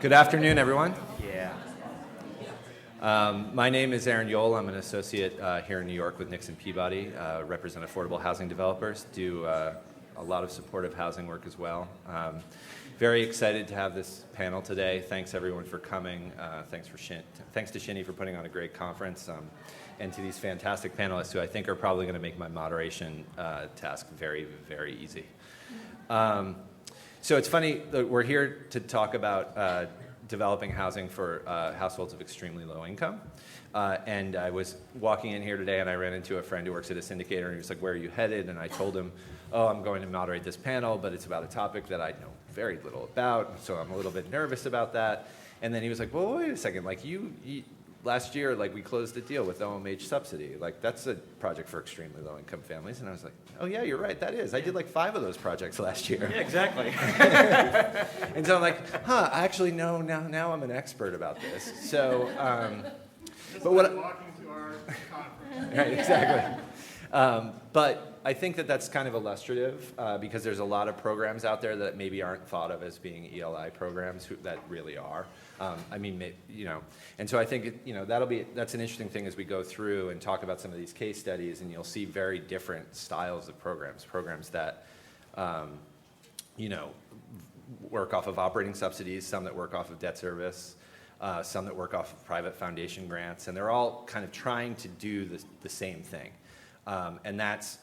Good afternoon, everyone. Yeah. My name is Yowell. I'm an associate here in New York with Nixon Peabody, represent affordable housing developers, do a lot of supportive housing work as well. Very excited to have this panel today. Thanks everyone for coming. Thanks to Shinny for putting on a great conference, and to these fantastic panelists who I think are probably going to make my moderation task very, very easy. So it's funny that we're here to talk about developing housing for households of extremely low income. And I was walking in here today and I ran into a friend who works at a syndicator and he was like, "Where are you headed?" And I told him, "Oh, I'm going to moderate this panel, but it's about a topic that I know very little about, so I'm a little bit nervous about that." And then he was like, "Well, wait a second, like you last year, like we closed a deal with OMH Subsidy. Like that's a project for extremely low income families." And I was like, "Oh yeah, you're right, that is. I did like 5 of those projects last year." Yeah, exactly. And so I'm like, actually no, now I'm an expert about this. So, but what? Walking to our conference. Right, exactly. But I think that that's kind of illustrative because there's a lot of programs out there that maybe aren't thought of as being ELI programs that really are. I mean, you know, and so I think that's an interesting thing as we go through and talk about some of these case studies, and you'll see very different styles of programs that, work off of operating subsidies, some that work off of debt service, some that work off of private foundation grants, and they're all kind of trying to do the same thing, and that's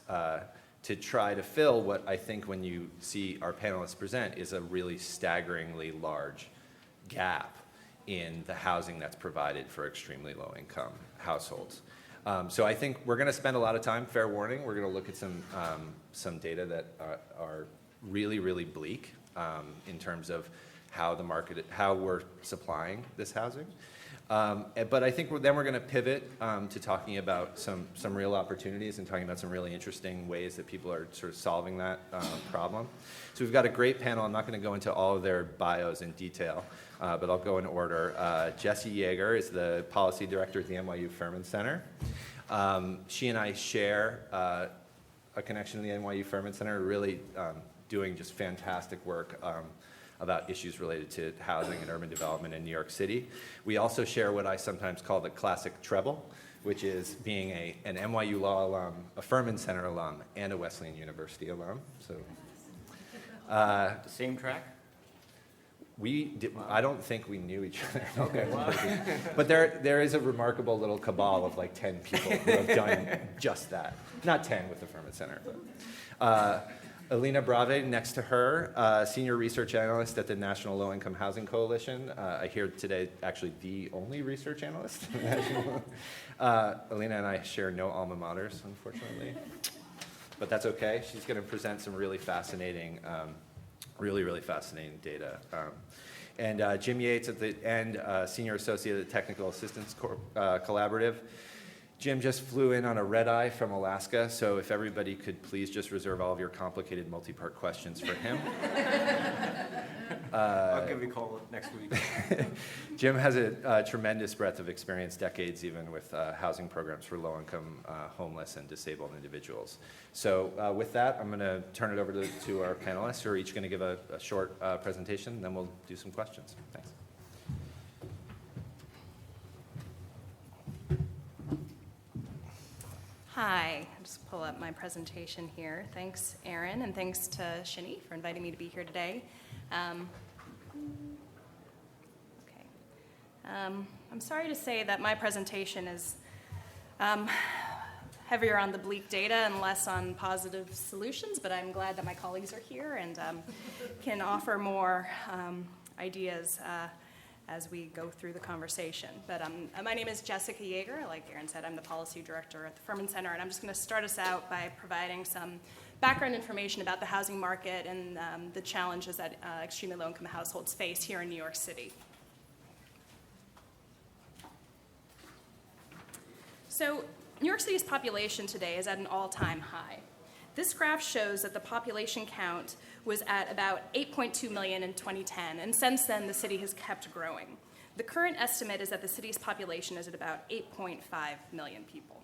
to try to fill what I think when you see our panelists present is a really staggeringly large gap in the housing that's provided for extremely low income households. So I think we're going to spend a lot of time, fair warning, we're going to look at some data that are really, really bleak in terms of how we're supplying this housing. But I think then we're going to pivot to talking about some real opportunities and talking about some really interesting ways that people are sort of solving that problem. So we've got a great panel. I'm not going to go into all of their bios in detail, but I'll go in order. Jessie Yager is the policy director at the NYU Furman Center. She and I share a connection to the NYU Furman Center, really doing just fantastic work about issues related to housing and urban development in New York City. We also share what I sometimes call the classic treble, which is being an NYU Law alum, a Furman Center alum, and a Wesleyan University alum. So, Same track? I don't think we knew each other. Okay. Wow. But there is a remarkable little cabal of like 10 people who have done just that. Not 10 with the Furman Center, but. Elina Bravve, next to her, senior research analyst at the National Low Income Housing Coalition. I hear today actually the only research analyst. Elina and I share no alma maters, unfortunately, but that's okay. She's going to present some really fascinating, really fascinating data. And Jim Yates at the end, senior associate at the Technical Assistance Collaborative. Jim just flew in on a red eye from Alaska, so if everybody could please just reserve all of your complicated multi-part questions for him. I'll give you a call next week. Jim has a tremendous breadth of experience, decades even, with housing programs for low-income, homeless, and disabled individuals. So with that, I'm going to turn it over to our panelists, who are each going to give a short presentation, and then we'll do some questions. Thanks. Hi, I'll just pull up my presentation here. Thanks, Aaron, and thanks to Shinny for inviting me to be here today. I'm sorry to say that my presentation is heavier on the bleak data and less on positive solutions, but I'm glad that my colleagues are here and can offer more ideas as we go through the conversation. But my name is Jessica Yager. Like Aaron said, I'm the policy director at the Furman Center, and I'm just going to start us out by providing some background information about the housing market and the challenges that extremely low-income households face here in New York City. So New York City's population today is at an all-time high. This graph shows that the population count was at about 8.2 million in 2010, and since then the city has kept growing. The current estimate is that the city's population is at about 8.5 million people.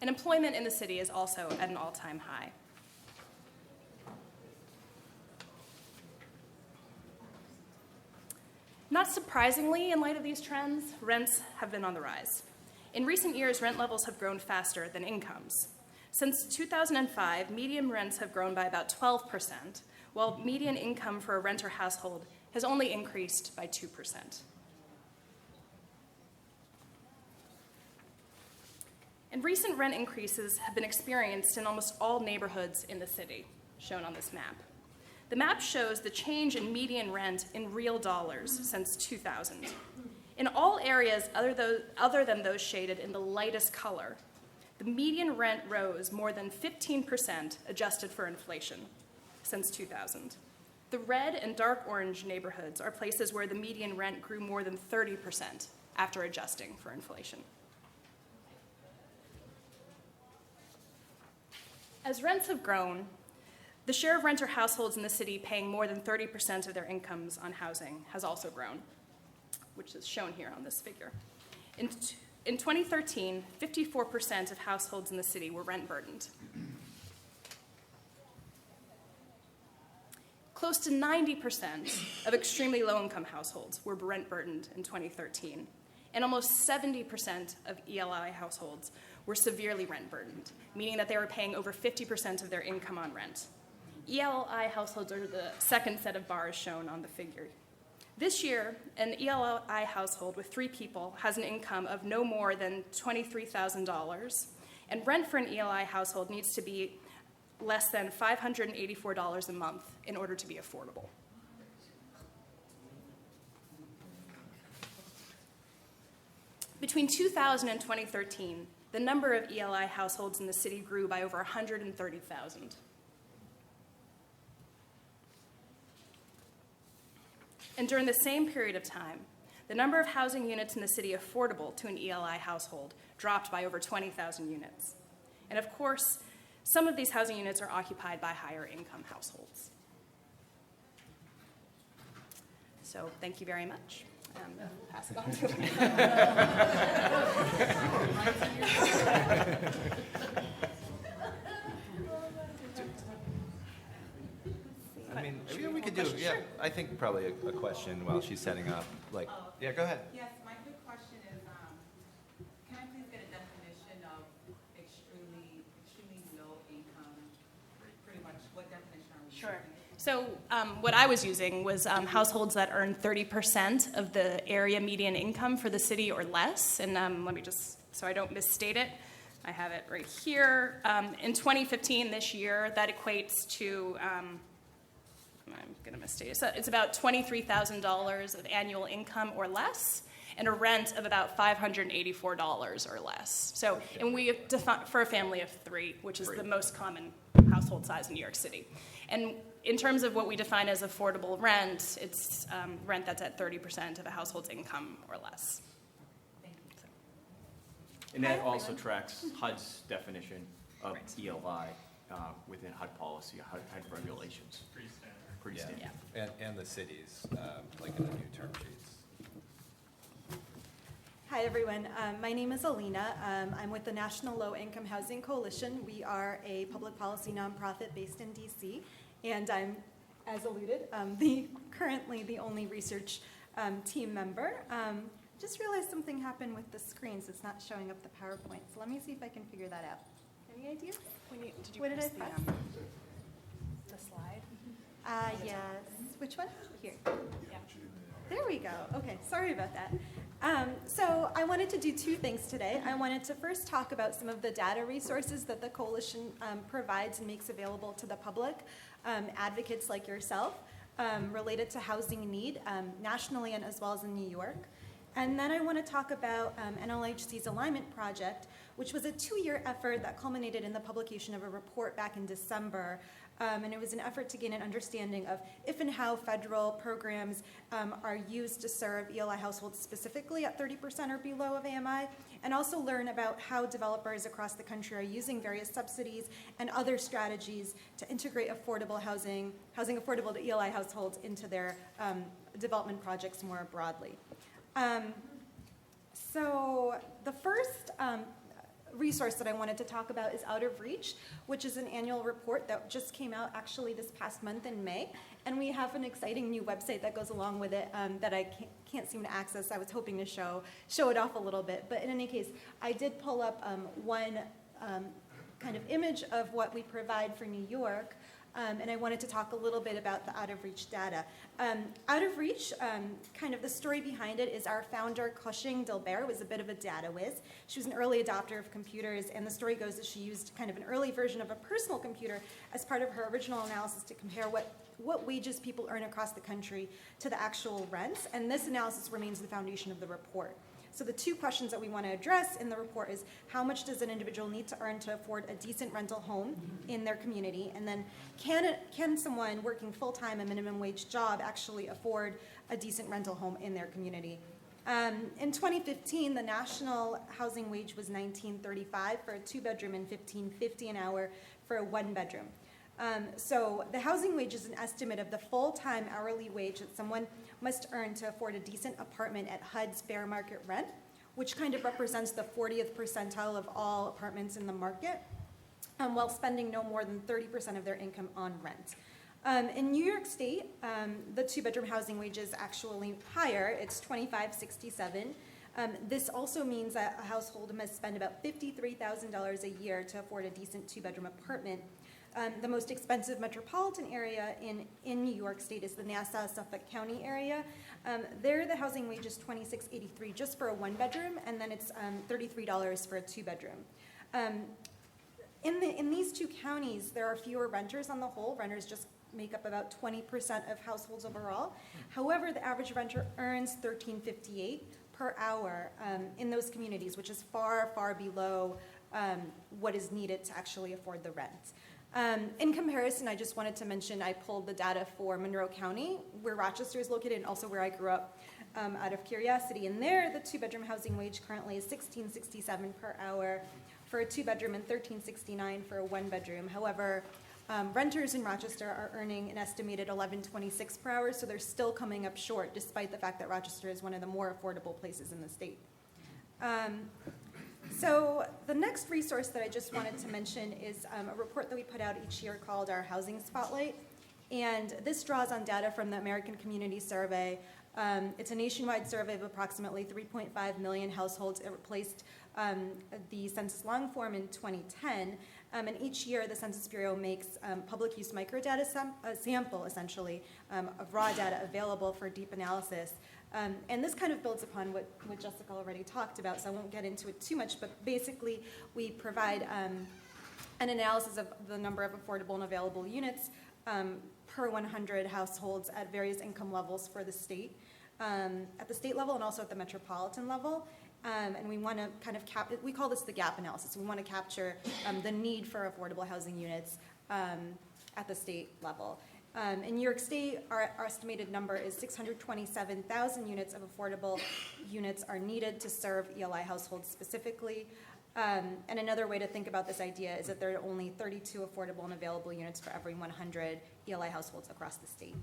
And employment in the city is also at an all-time high. Not surprisingly, in light of these trends, rents have been on the rise. In recent years, rent levels have grown faster than incomes. Since 2005, median rents have grown by about 12%, while median income for a renter household has only increased by 2%. And recent rent increases have been experienced in almost all neighborhoods in the city, shown on this map. The map shows the change in median rent in real dollars since 2000. In all areas other than those shaded in the lightest color, the median rent rose more than 15% adjusted for inflation since 2000. The red and dark orange neighborhoods are places where the median rent grew more than 30% after adjusting for inflation. As rents have grown, the share of renter households in the city paying more than 30% of their incomes on housing has also grown, which is shown here on this figure. In 2013, 54% of households in the city were rent burdened. Close to 90% of extremely low-income households were rent burdened in 2013, and almost 70% of ELI households were severely rent burdened, meaning that they were paying over 50% of their income on rent. ELI households are the second set of bars shown on the figure. This year, an ELI household with 3 people has an income of no more than $23,000, and rent for an ELI household needs to be less than $584 a month in order to be affordable. Between 2000 and 2013, the number of ELI households in the city grew by over 130,000. And during the same period of time, the number of housing units in the city affordable to an ELI household dropped by over 20,000 units. And of course, some of these housing units are occupied by higher income households. So thank you very much. Pass it on to I mean, we could do, yeah, I think probably a question while she's setting up, like, yeah, go ahead. Yes, my quick question is, can I please get a definition of extremely low income? Pretty much, what definition are we Sure. using? So what I was using was households that earn 30% of the area median income for the city or less. And let me just, so I don't misstate it, I have it right here. In 2015, this year, that equates to, I'm going to misstate it. So it's about $23,000 of annual income or less, and a rent of about $584 or less. So, and we define for a family of 3, which is the most common household size in New York City. And in terms of what we define as affordable rent, it's rent that's at 30% of a household's income or less. Thank you. So, And that Hi, also everyone. tracks HUD's definition of Right. ELI within HUD policy, HUD regulations. Pretty Yeah. standard. And the cities, like in the new term sheets. Hi, everyone. My name is Elina. I'm with the National Low Income Housing Coalition. We are a public policy nonprofit based in DC, and I'm, as alluded, currently the only research team member. Just realized something happened with the screens. It's not showing up the PowerPoint, so let me see if I can figure that out. Any ideas? What did I press? the slide? Yes. Which one? Here. Yeah. There we go. Okay, sorry about that. So I wanted to do 2 things today. I wanted to first talk about some of the data resources that the coalition provides and makes available to the public, advocates like yourself, related to housing need nationally and as well as in New York. And then I want to talk about NLHC's alignment project, which was a 2-year effort that culminated in the publication of a report back in December. And it was an effort to gain an understanding of if and how federal programs are used to serve ELI households specifically at 30% or below of AMI, and also learn about how developers across the country are using various subsidies and other strategies to integrate affordable housing affordable to ELI households into their development projects more broadly. So the first resource that I wanted to talk about is Out of Reach, which is an annual report that just came out actually this past month in May. And we have an exciting new website that goes along with it that I can't seem to access. I was hoping to show it off a little bit. But in any case, I did pull up one kind of image of what we provide for New York. And I wanted to talk a little bit about the Out of Reach data. Out of Reach, kind of the story behind it is our founder, Cushing Dilbert, was a bit of a data whiz. She was an early adopter of computers, and the story goes that she used kind of an early version of a personal computer as part of her original analysis to compare what wages people earn across the country to the actual rents, and this analysis remains the foundation of the report. So the two questions that we want to address in the report is how much does an individual need to earn to afford a decent rental home in their community? And then can someone working full-time a minimum wage job actually afford a decent rental home in their community? In 2015, the national housing wage was $19.35 for a 2-bedroom and $15.50 an hour for a 1-bedroom. So the housing wage is an estimate of the full-time hourly wage that someone must earn to afford a decent apartment at HUD's fair market rent, which kind of represents the 40th percentile of all apartments in the market, while spending no more than 30% of their income on rent. In New York State, the 2-bedroom housing wage is actually higher. It's $25.67. This also means that a household must spend about $53,000 a year to afford a decent 2-bedroom apartment. The most expensive metropolitan area in New York State is the Nassau-Suffolk County area. There, the housing wage is $26.83 just for a 1-bedroom, and then it's $33 for a 2-bedroom. In these two counties, there are fewer renters on the whole. Renters just make up about 20% of households overall. However, the average renter earns $13.58 per hour in those communities, which is far, far below what is needed to actually afford the rent. In comparison, I just wanted to mention I pulled the data for Monroe County, where Rochester is located, and also where I grew up, out of curiosity. And there, the 2-bedroom housing wage currently is $16.67 per hour for a 2-bedroom and $13.69 for a 1-bedroom. However, renters in Rochester are earning an estimated $11.26 per hour, so they're still coming up short, despite the fact that Rochester is one of the more affordable places in the state. So the next resource that I just wanted to mention is a report that we put out each year called our Housing Spotlight. And this draws on data from the American Community Survey. It's a nationwide survey of approximately 3.5 million households. It replaced the census long form in 2010. And each year, the Census Bureau makes public use microdata sample, essentially, of raw data available for deep analysis. And this kind of builds upon what Jessica already talked about, so I won't get into it too much, but basically we provide an analysis of the number of affordable and available units per 100 households at various income levels for the state, at the state level and also at the metropolitan level. And we want to kind of we call this the gap analysis. We want to capture the need for affordable housing units at the state level. In New York State, our estimated number is 627,000 units of affordable units are needed to serve ELI households specifically. And another way to think about this idea is that there are only 32 affordable and available units for every 100 ELI households across the state.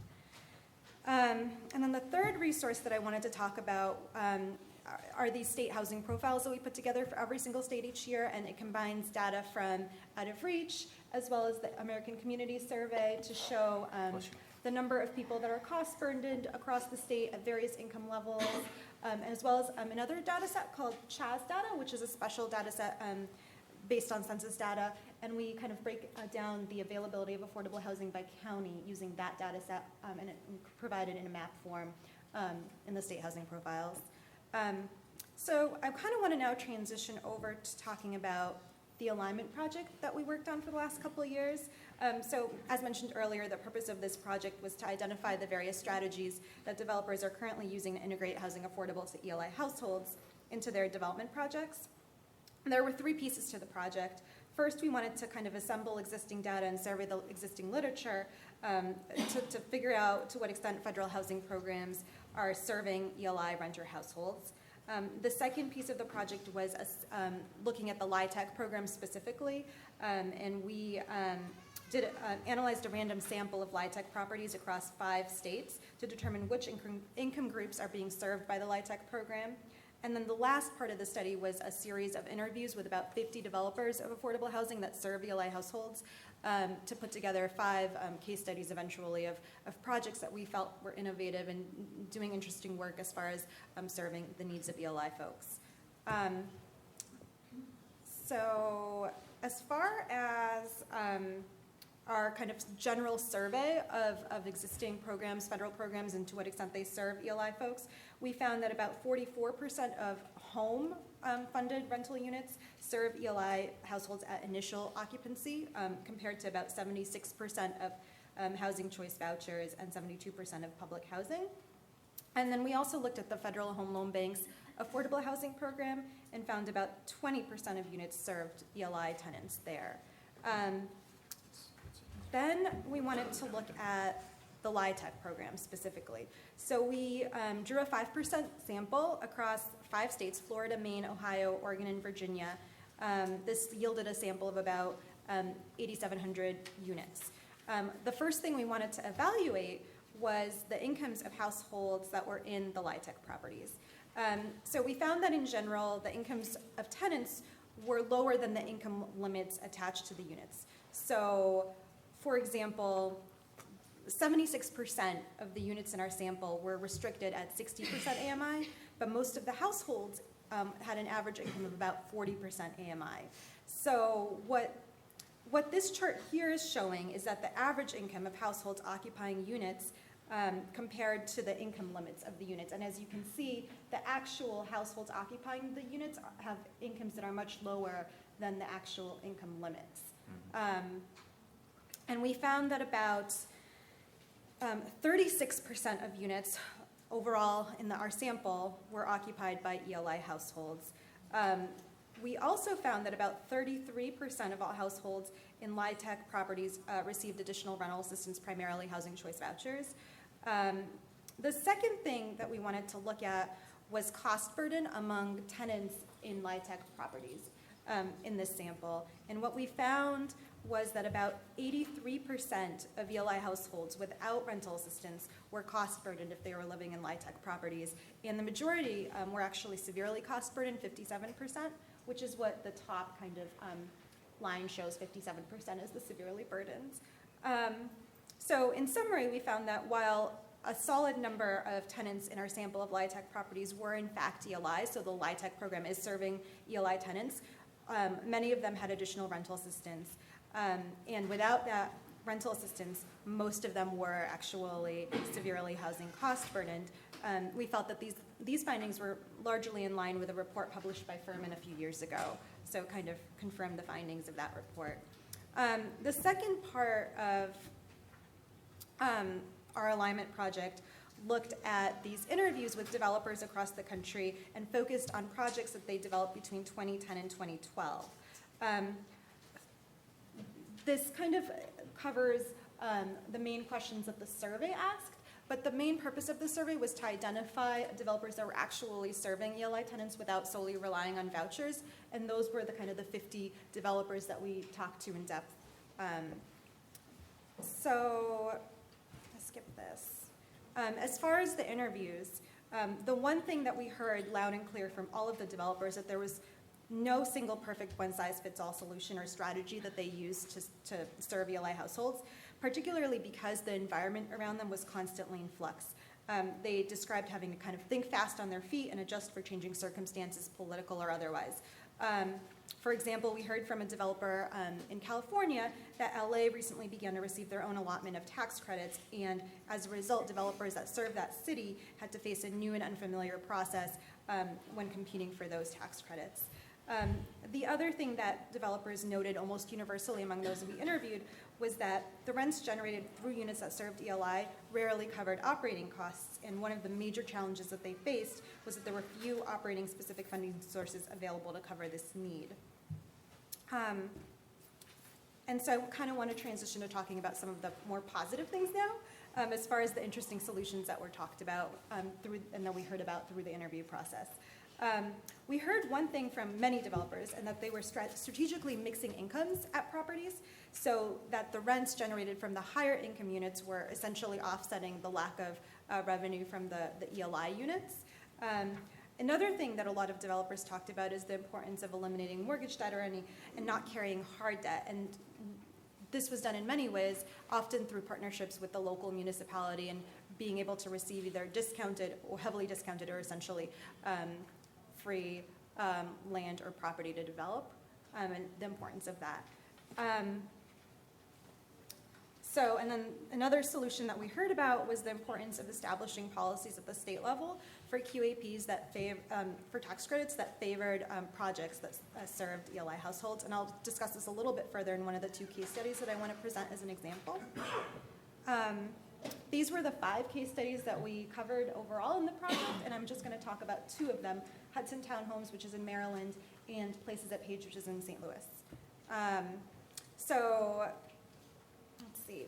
And then the third resource that I wanted to talk about are these state housing profiles that we put together for every single state each year, and it combines data from Out of Reach as well as the American Community Survey to show the number of people that are cost burdened across the state at various income levels, as well as another data set called CHAS data, which is a special data set based on census data, and we kind of break down the availability of affordable housing by county using that data set and provided in a map form in the state housing profiles. So I kind of want to now transition over to talking about the alignment project that we worked on for the last couple of years. So as mentioned earlier, the purpose of this project was to identify the various strategies that developers are currently using to integrate housing affordable to ELI households into their development projects. And there were three pieces to the project. First, we wanted to kind of assemble existing data and survey the existing literature to figure out to what extent federal housing programs are serving ELI renter households. The second piece of the project was looking at the LIHTC program specifically, and we analyzed a random sample of LIHTC properties across 5 states to determine which income groups are being served by the LIHTC program. And then the last part of the study was a series of interviews with about 50 developers of affordable housing that serve ELI households to put together 5 case studies eventually of projects that we felt were innovative and doing interesting work as far as serving the needs of ELI folks. So as far as our kind of general survey of existing programs, federal programs, and to what extent they serve ELI folks, we found that about 44% of home funded rental units serve ELI households at initial occupancy, compared to about 76% of housing choice vouchers and 72% of public housing. And then we also looked at the Federal Home Loan Bank's affordable housing program and found about 20% of units served ELI tenants there. Then we wanted to look at the LIHTC program specifically. So we drew a 5% sample across 5 states, Florida, Maine, Ohio, Oregon, and Virginia. This yielded a sample of about 8,700 units. The first thing we wanted to evaluate was the incomes of households that were in the LIHTC properties. So we found that in general, the incomes of tenants were lower than the income limits attached to the units. So, for example, 76% of the units in our sample were restricted at 60% AMI, but most of the households had an average income of about 40% AMI. So what this chart here is showing is that the average income of households occupying units compared to the income limits of the units. And as you can see, the actual households occupying the units have incomes that are much lower than the actual income limits. And we found that about 36% of units overall in our sample were occupied by ELI households. We also found that about 33% of all households in LIHTC properties received additional rental assistance, primarily housing choice vouchers. The second thing that we wanted to look at was cost burden among tenants in LIHTC properties in this sample. And what we found was that about 83% of ELI households without rental assistance were cost burdened if they were living in LIHTC properties. And the majority were actually severely cost burdened, 57%, which is what the top kind of line shows, 57% is the severely burdened. So in summary, we found that while a solid number of tenants in our sample of LIHTC properties were in fact ELI, so the LIHTC program is serving ELI tenants, many of them had additional rental assistance. And without that rental assistance, most of them were actually severely housing cost burdened. We felt that these findings were largely in line with a report published by Furman a few years ago, so kind of confirmed the findings of that report. The second part of our alignment project looked at these interviews with developers across the country and focused on projects that they developed between 2010 and 2012. This kind of covers the main questions that the survey asked, but the main purpose of the survey was to identify developers that were actually serving ELI tenants without solely relying on vouchers, and those were the kind of the 50 developers that we talked to in depth. So let's skip this. As far as the interviews, the one thing that we heard loud and clear from all of the developers that there was no single perfect one-size-fits-all solution or strategy that they used to serve ELI households, particularly because the environment around them was constantly in flux. They described having to kind of think fast on their feet and adjust for changing circumstances, political or otherwise. For example, we heard from a developer in California that LA recently began to receive their own allotment of tax credits, and as a result, developers that serve that city had to face a new and unfamiliar process when competing for those tax credits. The other thing that developers noted almost universally among those we interviewed was that the rents generated through units that served ELI rarely covered operating costs, and one of the major challenges that they faced was that there were few operating specific funding sources available to cover this need. And so I kind of want to transition to talking about some of the more positive things now, as far as the interesting solutions that were talked about and that we heard about through the interview process. We heard one thing from many developers, and that they were strategically mixing incomes at properties so that the rents generated from the higher income units were essentially offsetting the lack of revenue from the ELI units. Another thing that a lot of developers talked about is the importance of eliminating mortgage debt or any, and not carrying hard debt. And this was done in many ways, often through partnerships with the local municipality and being able to receive either discounted or heavily discounted or essentially free land or property to develop, and the importance of that. And then another solution that we heard about was the importance of establishing policies at the state level for QAPs that for tax credits that favored projects that served ELI households. And I'll discuss this a little bit further in one of the 2 case studies that I want to present as an example. These were the 5 case studies that we covered overall in the project, and I'm just going to talk about 2 of them, Hudson Townhomes, which is in Maryland, and Places at Page, which is in St. Louis. Let's see.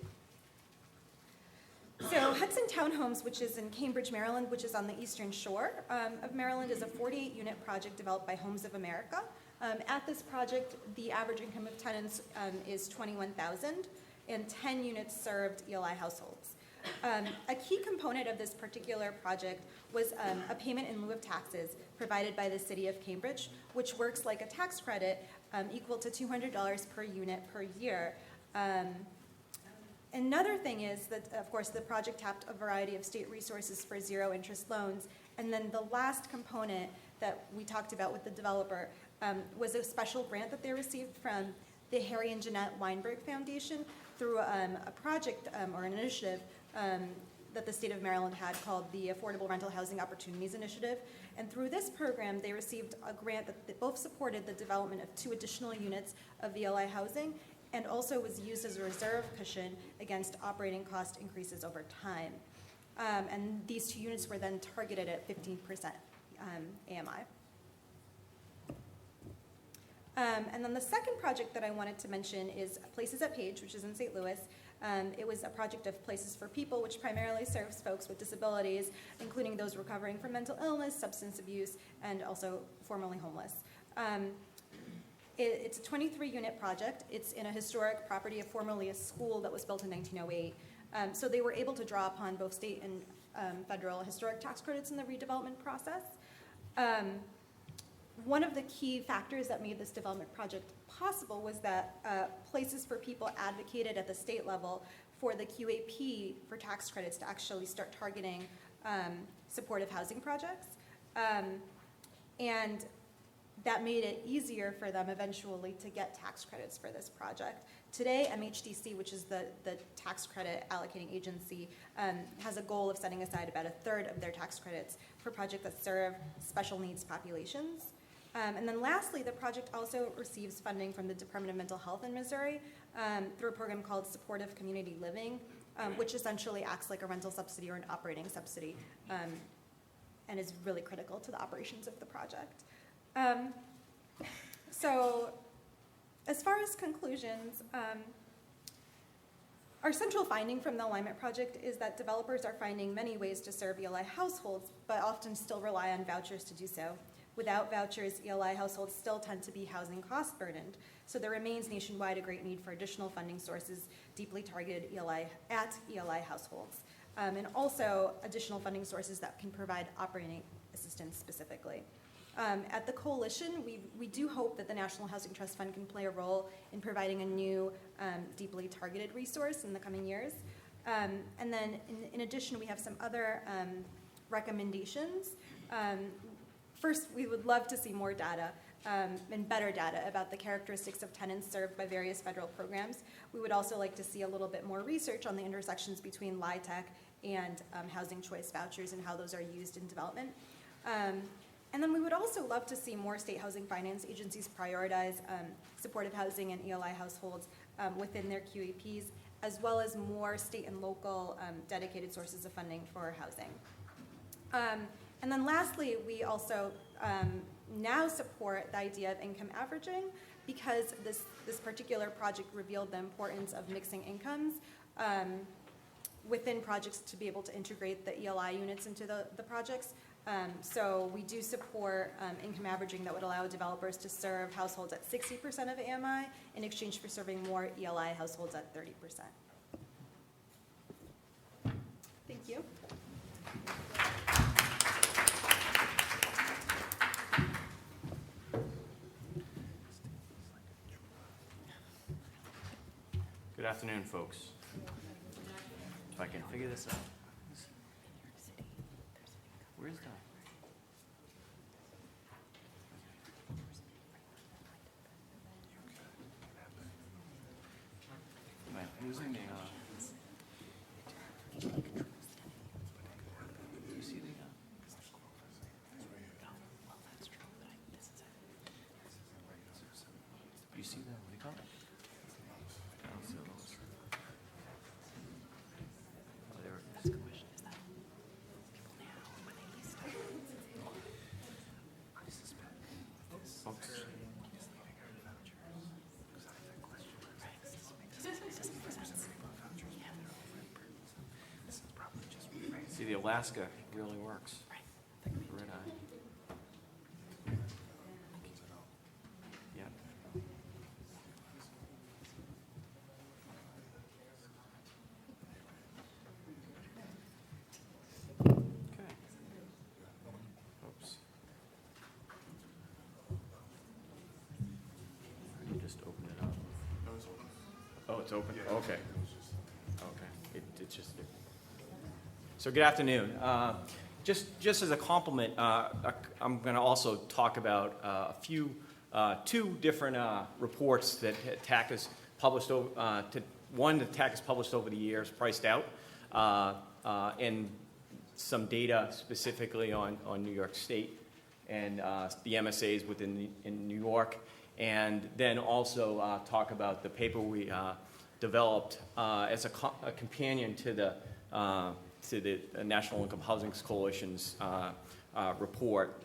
So Hudson Townhomes, which is in Cambridge, Maryland, which is on the eastern shore of Maryland, is a 48-unit project developed by Homes of America. At this project, the average income of tenants is $21,000, and 10 units served ELI households. A key component of this particular project was a payment in lieu of taxes provided by the city of Cambridge, which works like a tax credit equal to $200 per unit per year. Another thing is that, of course, the project tapped a variety of state resources for zero interest loans. And then the last component that we talked about with the developer was a special grant that they received from the Harry and Jeanette Weinberg Foundation through a project or an initiative that the state of Maryland had called the Affordable Rental Housing Opportunities Initiative. And through this program, they received a grant that both supported the development of 2 additional units of ELI housing and also was used as a reserve cushion against operating cost increases over time. And these 2 units were then targeted at 15% AMI. And then the second project that I wanted to mention is Places at Page, which is in St. Louis. It was a project of Places for People, which primarily serves folks with disabilities, including those recovering from mental illness, substance abuse, and also formerly homeless. It's a 23-unit project. It's in a historic property of formerly a school that was built in 1908. So they were able to draw upon both state and federal historic tax credits in the redevelopment process. One of the key factors that made this development project possible was that Places for People advocated at the state level for the QAP for tax credits to actually start targeting supportive housing projects. And that made it easier for them eventually to get tax credits for this project. Today, MHDC, which is the tax credit allocating agency, has a goal of setting aside about 1/3 of their tax credits for projects that serve special needs populations. And then lastly, the project also receives funding from the Department of Mental Health in Missouri through a program called Supportive Community Living, which essentially acts like a rental subsidy or an operating subsidy and is really critical to the operations of the project. So as far as conclusions, our central finding from the alignment project is that developers are finding many ways to serve ELI households, but often still rely on vouchers to do so. Without vouchers, ELI households still tend to be housing cost burdened. So there remains nationwide a great need for additional funding sources deeply targeted at ELI households. And also additional funding sources that can provide operating assistance specifically. At the coalition, we do hope that the National Housing Trust Fund can play a role in providing a new deeply targeted resource in the coming years. And then in addition, we have some other recommendations. First, we would love to see more data and better data about the characteristics of tenants served by various federal programs. We would also like to see a little bit more research on the intersections between LIHTC and housing choice vouchers and how those are used in development. And then we would also love to see more state housing finance agencies prioritize supportive housing and ELI households within their QAPs, as well as more state and local dedicated sources of funding for housing. And then lastly, we also now support the idea of income averaging because this particular project revealed the importance of mixing incomes within projects to be able to integrate the ELI units into the projects. So we do support income averaging that would allow developers to serve households at 60% of AMI in exchange for serving more ELI households at 30%. Thank you. afternoon, folks. If I can figure this out. Where's the? Am I losing the? Do you see the? You see the? What do you call it? I don't see those. Oh, there it is. Folks. See, the Alaska really works. Red eye. Yeah. Okay. Oops. You just open it up. Oh, it's open? Okay. Okay. It's just. So good afternoon. Just as a compliment, I'm going to also talk about two different reports that Tac has published one that Tac has published over the years, priced out, and some data specifically on New York State and the MSAs in New York, and then also talk about the paper we developed as a companion to the National Income Housing Coalition's report,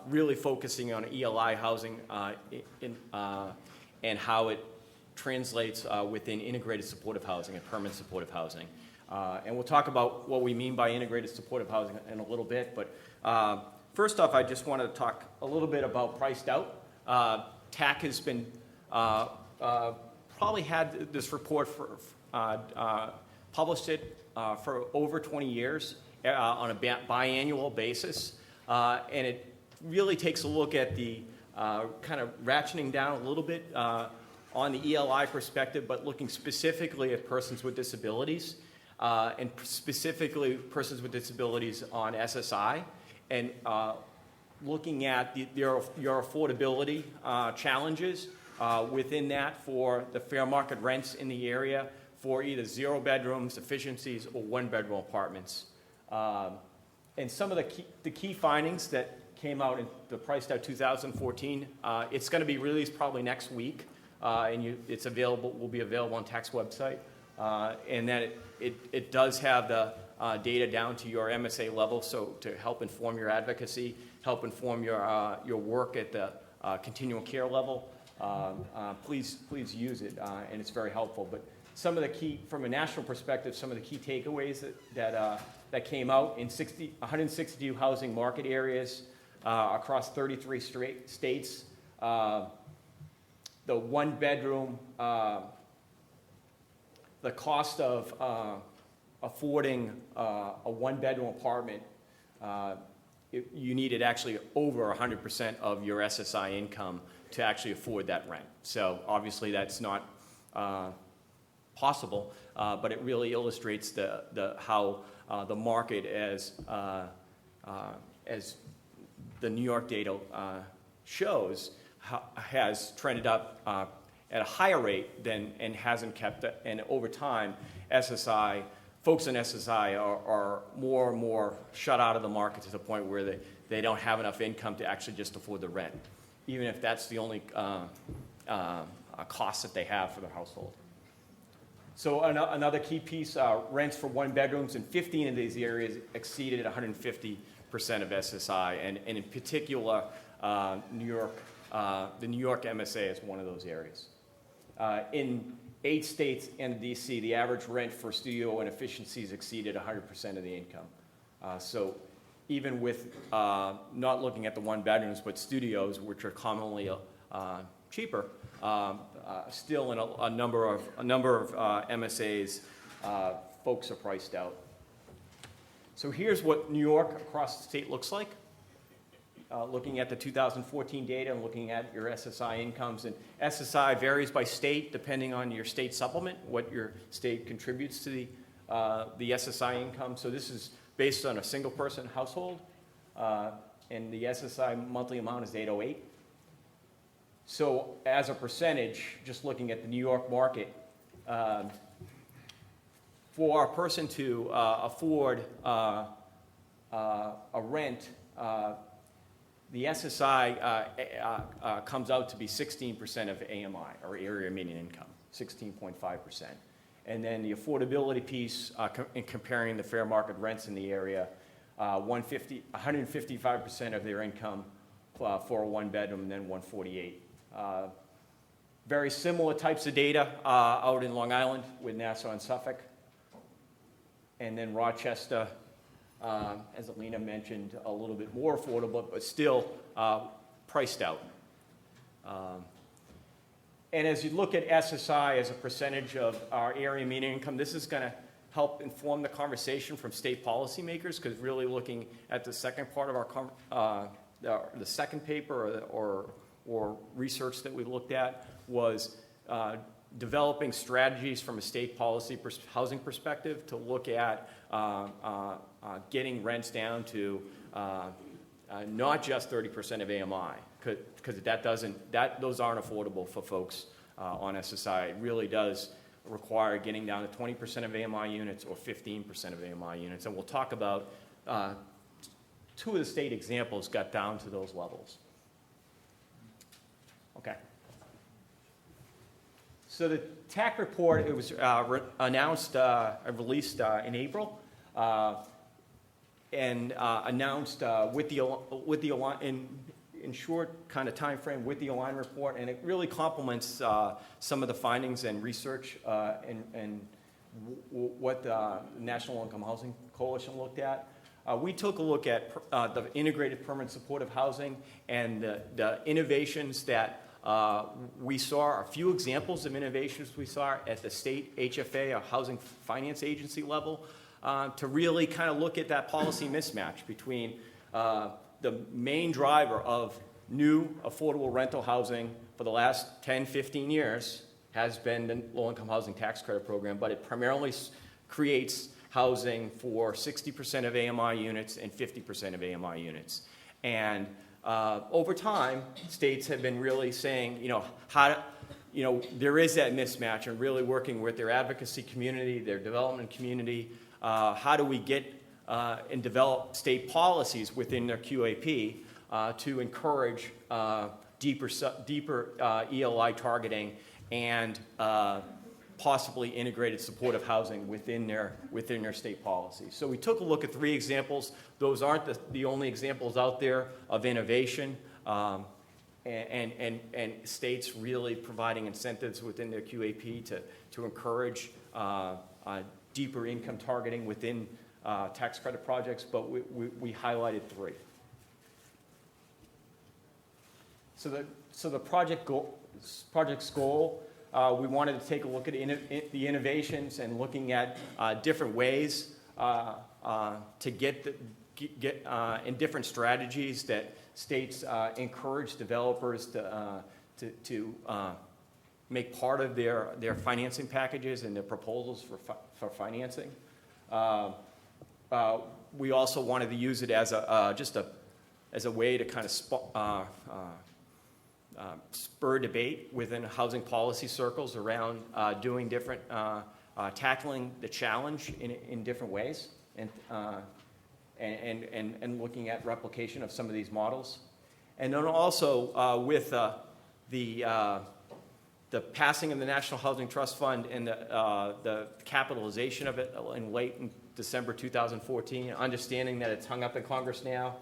really focusing on ELI housing and how it translates within integrated supportive housing and permanent supportive housing. And we'll talk about what we mean by integrated supportive housing in a little bit, but first off, I just want to talk a little bit about priced out. TAC has been probably had this report published it for over 20 years on a biannual basis, and it really takes a look at the kind of ratcheting down a little bit on the ELI perspective, but looking specifically at persons with disabilities, and specifically persons with disabilities on SSI, and looking at your affordability challenges within that for the fair market rents in the area, for either 0 bedrooms, efficiencies, or 1-bedroom apartments. And some of the key findings that came out in the priced out 2014, it's going to be released probably next week, and it's available, will be available on TAC's website. And that it does have the data down to your MSA level, so to help inform your advocacy, help inform your work at the continuum care level. Please use it, and it's very helpful. But some of the key, from a national perspective, some of the key takeaways that came out in 162 housing market areas across 33 states. The 1-bedroom, the cost of affording a 1-bedroom apartment, you needed actually over 100% of your SSI income to actually afford that rent. So obviously that's not possible, but it really illustrates how the market, as the New York data shows, has trended up at a higher rate than, and hasn't kept, and over time, folks in SSI are more and more shut out of the market to the point where they don't have enough income to actually just afford the rent, even if that's the only cost that they have for their household. So another key piece, rents for 1-bedrooms in 15 of these areas exceeded 150% of SSI, and in particular, the New York MSA is one of those areas. In 8 states and DC, the average rent for studio and efficiencies exceeded 100% of the income. So even with not looking at the 1-bedrooms, but studios, which are commonly cheaper, still in a number of MSAs, folks are priced out. So here's what New York across the state looks like. looking at the 2014 data and looking at your SSI incomes. And SSI varies by state depending on your state supplement, what your state contributes to the SSI income. So this is based on a single person household, and the SSI monthly amount is $808. So as a percentage, just looking at the New York market, for a person to afford a rent, the SSI comes out to be 16% of AMI, or area median income, 16.5%. And then the affordability piece, in comparing the fair market rents in the area, 155% of their income for a one-bedroom, and then 148. Very similar types of data out in Long Island with Nassau and Suffolk. And then Rochester, as Elina mentioned, a little bit more affordable, but still priced out. And as you look at SSI as a percentage of our area median income, this is going to help inform the conversation from state policymakers, because really looking at the second part of our the second paper or research that we looked at was developing strategies from a state policy housing perspective to look at getting rents down to not just 30% of AMI, because those aren't affordable for folks on SSI. It really does require getting down to 20% of AMI units or 15% of AMI units. And we'll talk about two of the state examples got down to those levels. Okay. So the Tac Report, it was announced, released in April, and announced with the in short kind of time frame with the ELI report, and it really complements some of the findings and research and what the National Income Housing Coalition looked at. We took a look at the integrated permanent supportive housing and the innovations that we saw, a few examples of innovations we saw at the state HFA, or Housing Finance Agency level, to really kind of look at that policy mismatch between the main driver of new affordable rental housing for the last 10, 15 years has been the low-income housing tax credit program, but it primarily creates housing for 60% of AMI units and 50% of AMI units. And over time, states have been really saying, there is that mismatch, and really working with their advocacy community, their development community. How do we get and develop state policies within their QAP to encourage deeper ELI targeting and possibly integrated supportive housing within their state policy. So we took a look at 3 examples. Those aren't the only examples out there of innovation, and states really providing incentives within their QAP to encourage deeper income targeting within tax credit projects, but we highlighted 3. So the project's goal, we wanted to take a look at the innovations and looking at different ways to get in different strategies that states encourage developers to make part of their financing packages and their proposals for financing. We also wanted to use it as a way to kind of spur debate within housing policy circles around doing different, tackling the challenge in different ways, and looking at replication of some of these models. And then also with the passing of the National Housing Trust Fund and the capitalization of it in late December 2014, understanding that it's hung up in Congress now,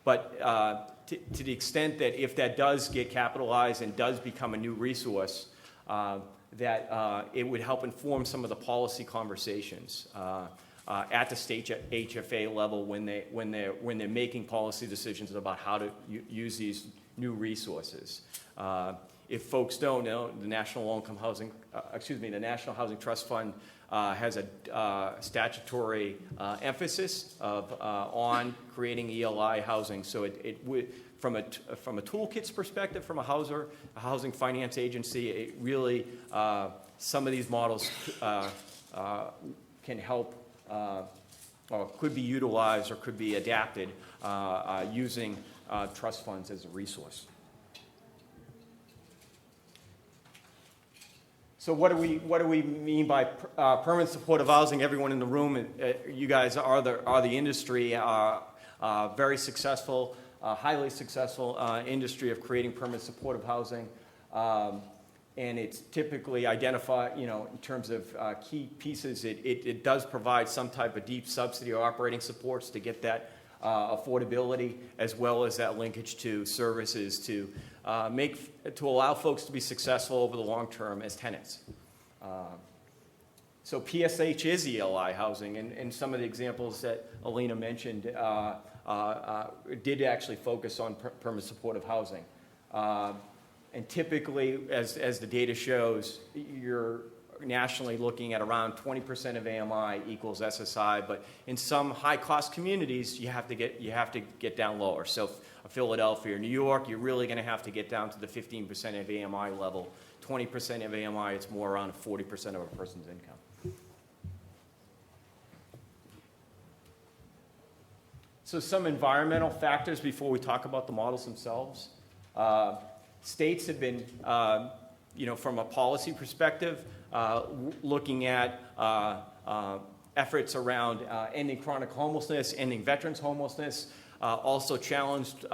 but to the extent that if that does get capitalized and does become a new resource, that it would help inform some of the policy conversations at the state HFA level when they're making policy decisions about how to use these new resources. if folks don't know, the National the National Housing Trust Fund has a statutory emphasis on creating ELI housing. So it would, from a toolkit's perspective, from a housing finance agency, it really, some of these models can help or could be utilized or could be adapted using trust funds as a resource. So what do we mean by permanent supportive housing? Everyone in the room, you guys are the industry, very successful, highly successful industry of creating permanent supportive housing. And it's typically identified, in terms of key pieces, it does provide some type of deep subsidy or operating supports to get that affordability, as well as that linkage to services to allow folks to be successful over the long term as tenants. So PSH is ELI housing, and some of the examples that Elina mentioned did actually focus on permanent supportive housing. And typically, as the data shows, you're nationally looking at around 20% of AMI equals SSI, but in some high-cost communities, you have to get down lower. So Philadelphia or New York, you're really going to have to get down to the 15% of AMI level. 20% of AMI, it's more around 40% of a person's income. So some environmental factors before we talk about the models themselves. States have been, from a policy perspective, looking at efforts around ending chronic homelessness, ending veterans homelessness, also challenged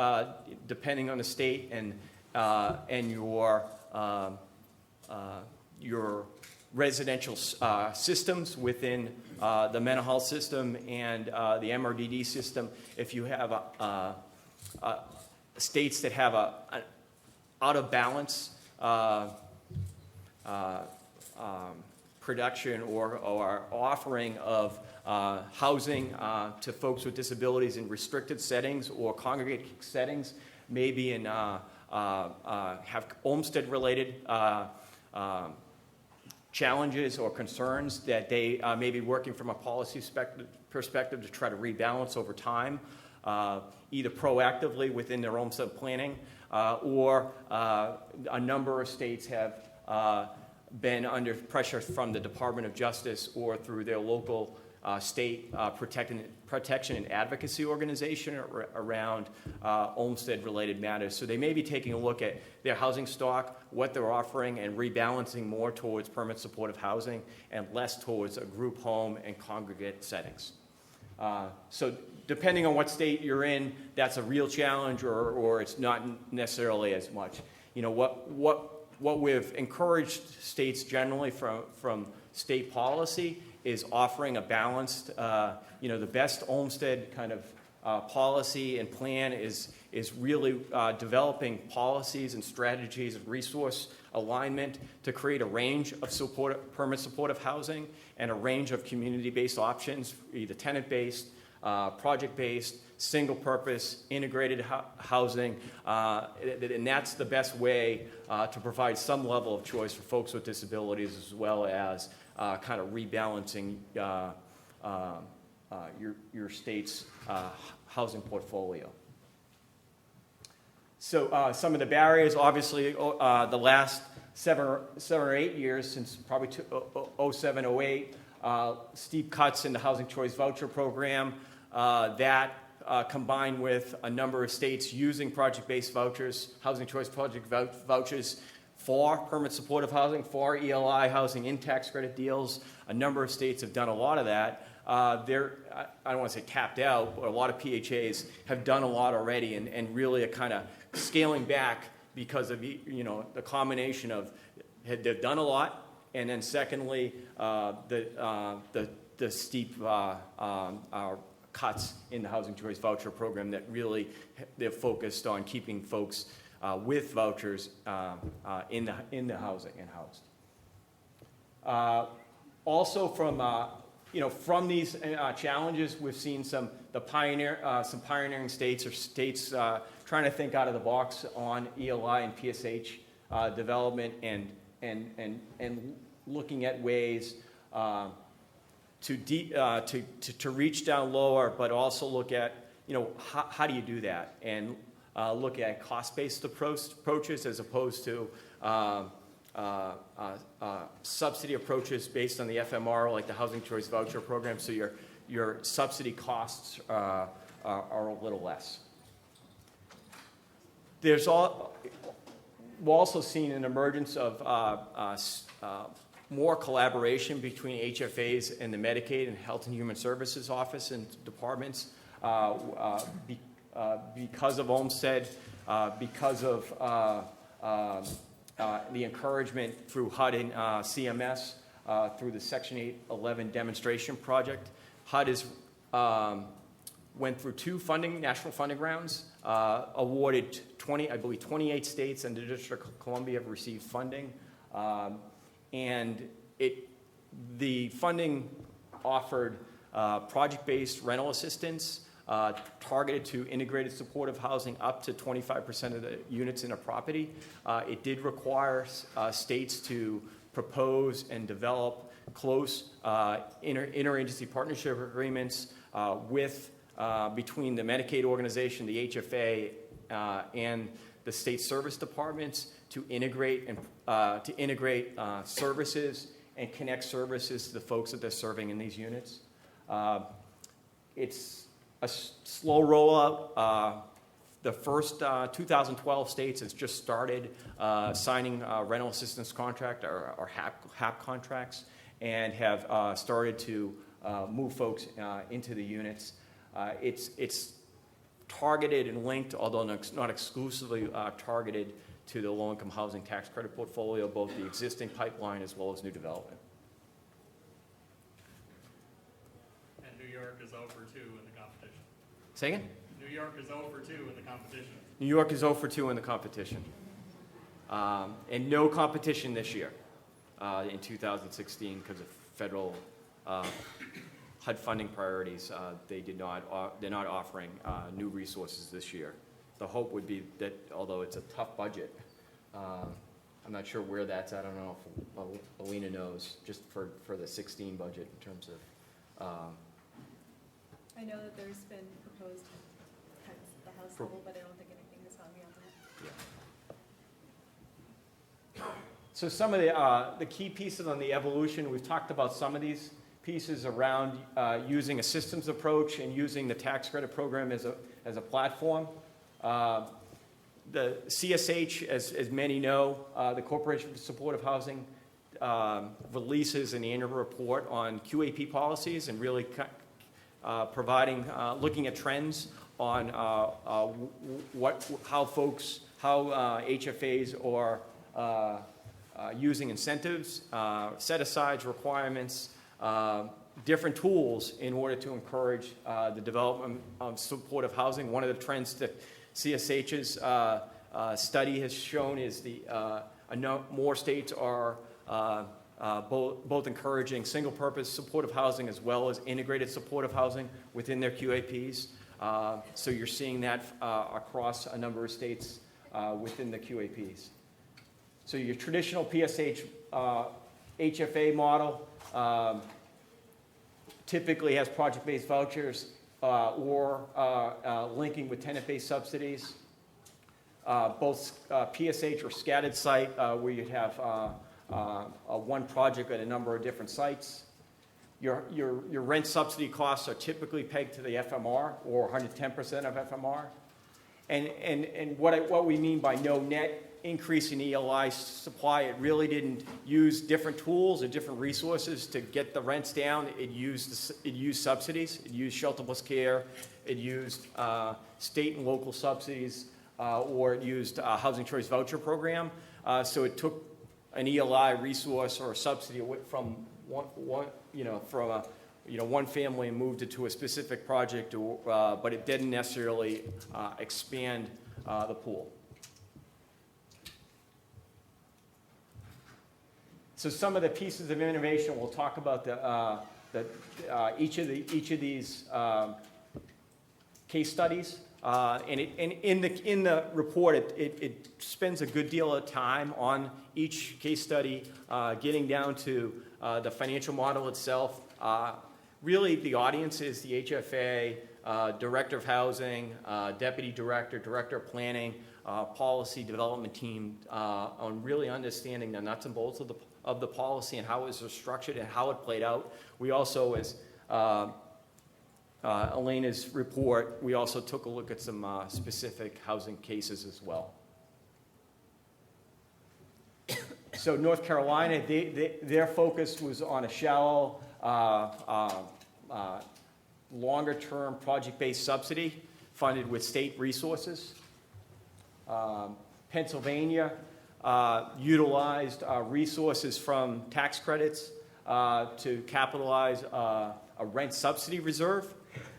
depending on the state and your residential systems within the mental health system and the MRDD system. If you have states that have an out of balance production or offering of housing to folks with disabilities in restricted settings or congregate settings, maybe in have Olmsted-related challenges or concerns that they may be working from a policy perspective to try to rebalance over time, either proactively within their Olmsted planning, or a number of states have been under pressure from the Department of Justice or through their local state protection and advocacy organization around Olmsted-related matters. So they may be taking a look at their housing stock, what they're offering, and rebalancing more towards permanent supportive housing and less towards a group home and congregate settings. So depending on what state you're in, that's a real challenge, or it's not necessarily as much. What we've encouraged states generally from state policy is offering a balanced, the best Olmsted kind of policy and plan is really developing policies and strategies of resource alignment to create a range of permanent supportive housing and a range of community-based options, either tenant-based, project-based, single-purpose, integrated housing, and that's the best way to provide some level of choice for folks with disabilities, as well as kind of rebalancing your state's housing portfolio. So some of the barriers, obviously, the last 7 or 8 years, since probably 07, 08, steep cuts in the Housing Choice Voucher Program, that combined with a number of states using project-based vouchers, Housing Choice Project vouchers for permanent supportive housing, for ELI housing in tax credit deals. A number of states have done a lot of that. I don't want to say tapped out, but a lot of PHAs have done a lot already and really are kind of scaling back because of the combination of they've done a lot, and then secondly the steep cuts in the Housing Choice Voucher Program that really they're focused on keeping folks with vouchers in the housing and housed. Also from these challenges, we've seen some pioneering states or states trying to think out of the box on ELI and PSH development and looking at ways to reach down lower, but also look at, how do you do that? And look at cost-based approaches as opposed to subsidy approaches based on the FMR, like the Housing Choice Voucher Program, so your subsidy costs are a little less. We've also seen an emergence of more collaboration between HFAs and the Medicaid and Health and Human Services Office and departments because of Olmstead, because of the encouragement through HUD and CMS, through the Section 811 demonstration project. HUD went through two national funding rounds, awarded 28 states and the District of Columbia have received funding. And the funding offered project-based rental assistance targeted to integrated supportive housing up to 25% of the units in a property. It did require states to propose and develop close interagency partnership agreements between the Medicaid organization, the HFA, and the state service departments to integrate services and connect services to the folks that they're serving in these units. It's a slow rollout. The first 2012 states has just started signing rental assistance contract or HAP contracts and have started to move folks into the units. It's targeted and linked, although not exclusively targeted to the low-income housing tax credit portfolio, both the existing pipeline as well as new development. And New York is 0 for 2 in the competition. Say again? New York is 0 for 2 in the competition. New York is 0 for 2 in the competition. And no competition this year in 2016 because of federal HUD funding priorities. They're not offering new resources this year. The hope would be that, although it's a tough budget, I'm not sure where that's at. I don't know if Elina knows, just for the 16 budget in terms of. I know that there's been proposed cuts at the House level, but I don't think anything has gone beyond that. Yeah. So some of the key pieces on the evolution, we've talked about some of these pieces around using a systems approach and using the tax credit program as a platform. The CSH, as many know, the Corporation for Supportive Housing, releases an annual report on QAP policies and really looking at trends on how HFAs are using incentives, set-asides, requirements, different tools in order to encourage the development of supportive housing. One of the trends that CSH's study has shown is more states are both encouraging single-purpose supportive housing as well as integrated supportive housing within their QAPs. So you're seeing that across a number of states within the QAPs. So your traditional PSH HFA model typically has project-based vouchers or linking with tenant-based subsidies. Both PSH or scattered site, where you have one project at a number of different sites. Your rent subsidy costs are typically pegged to the FMR or 110% of FMR. And what we mean by no net increase in ELI supply, it really didn't use different tools or different resources to get the rents down. It used subsidies. It used shelter plus care. It used state and local subsidies, or it used a housing choice voucher program. So it took an ELI resource or a subsidy from one family and moved it to a specific project, but it didn't necessarily expand the pool. So some of the pieces of innovation, we'll talk about each of these case studies. And in the report, it spends a good deal of time on each case study, getting down to the financial model itself. Really, the audience is the HFA, Director of Housing, Deputy Director, Director of Planning, Policy Development Team, on really understanding the nuts and bolts of the policy and how it was structured and how it played out. We also, as Elina's report, we also took a look at some specific housing cases as well. So North Carolina, their focus was on a shallow, longer-term project-based subsidy funded with state resources. Pennsylvania utilized resources from tax credits to capitalize a rent subsidy reserve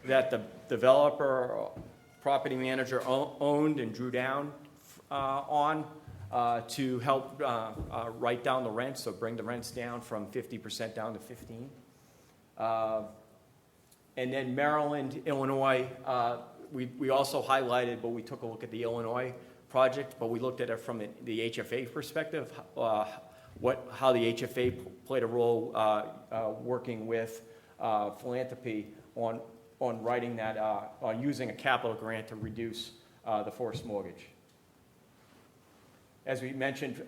that the developer or property manager owned and drew down on to help write down the rent, so bring the rents down from 50% down to 15%. And then Maryland, Illinois, we also highlighted, but we took a look at the Illinois project, but we looked at it from the HFA perspective, how the HFA played a role working with philanthropy on writing that, on using a capital grant to reduce the forced mortgage. As we mentioned,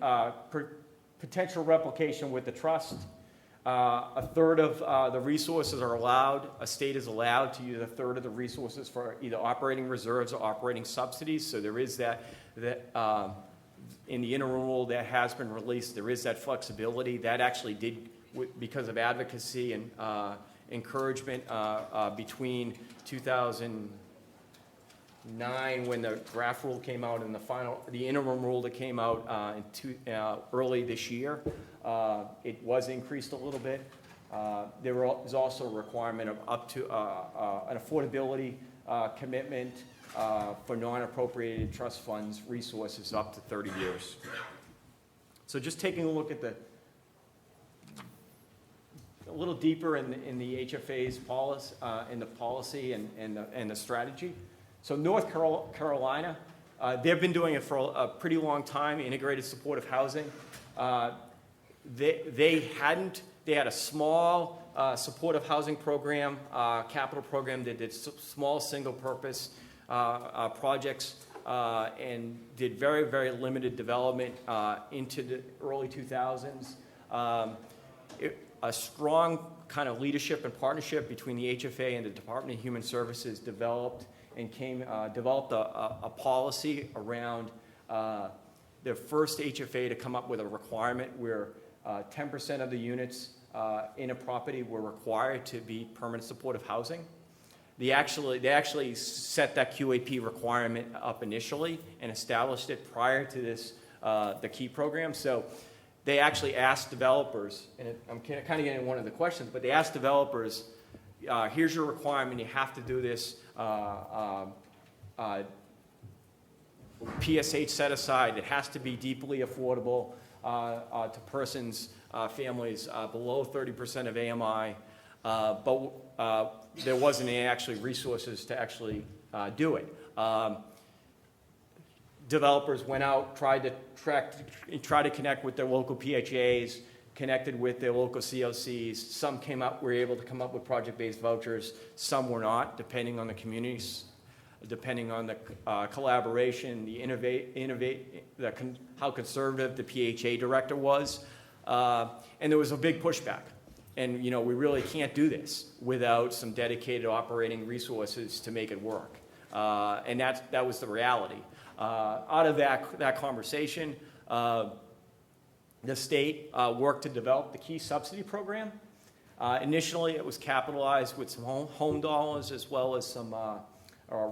potential replication with the trust. A third of the resources are allowed. A state is allowed to use a third of the resources for either operating reserves or operating subsidies. So there is that in the interim rule that has been released, there is that flexibility. That actually did, because of advocacy and encouragement between 2009 when the draft rule came out and the interim rule that came out early this year. It was increased a little bit. There was also a requirement of up to an affordability commitment for non-appropriated trust funds resources up to 30 years. So just taking a look at a little deeper in the HFA's policy, in the policy and the strategy. So North Carolina, they've been doing it for a pretty long time, integrated supportive housing. They had a small supportive housing program, capital program that did small single purpose projects and did very, very limited development into the early 2000s. A strong kind of leadership and partnership between the HFA and the Department of Human Services developed a policy around the first HFA to come up with a requirement where 10% of the units in a property were required to be permanent supportive housing. They actually set that QAP requirement up initially and established it prior to this, the KEY program. So they actually asked developers, and I'm kind of getting into one of the questions, but they asked developers, here's your requirement, you have to do this PSH set aside. It has to be deeply affordable to persons, families below 30% of AMI, but there wasn't any actually resources to actually do it. Developers went out, tried to connect with their local PHAs, connected with their local CLCs. Some were able to come up with project-based vouchers. Some were not, depending on the communities, depending on the collaboration, how conservative the PHA director was. And there was a big pushback. And, we really can't do this without some dedicated operating resources to make it work. And that was the reality. Out of that conversation, the state worked to develop the KEY subsidy program. Initially, it was capitalized with some home dollars as well as some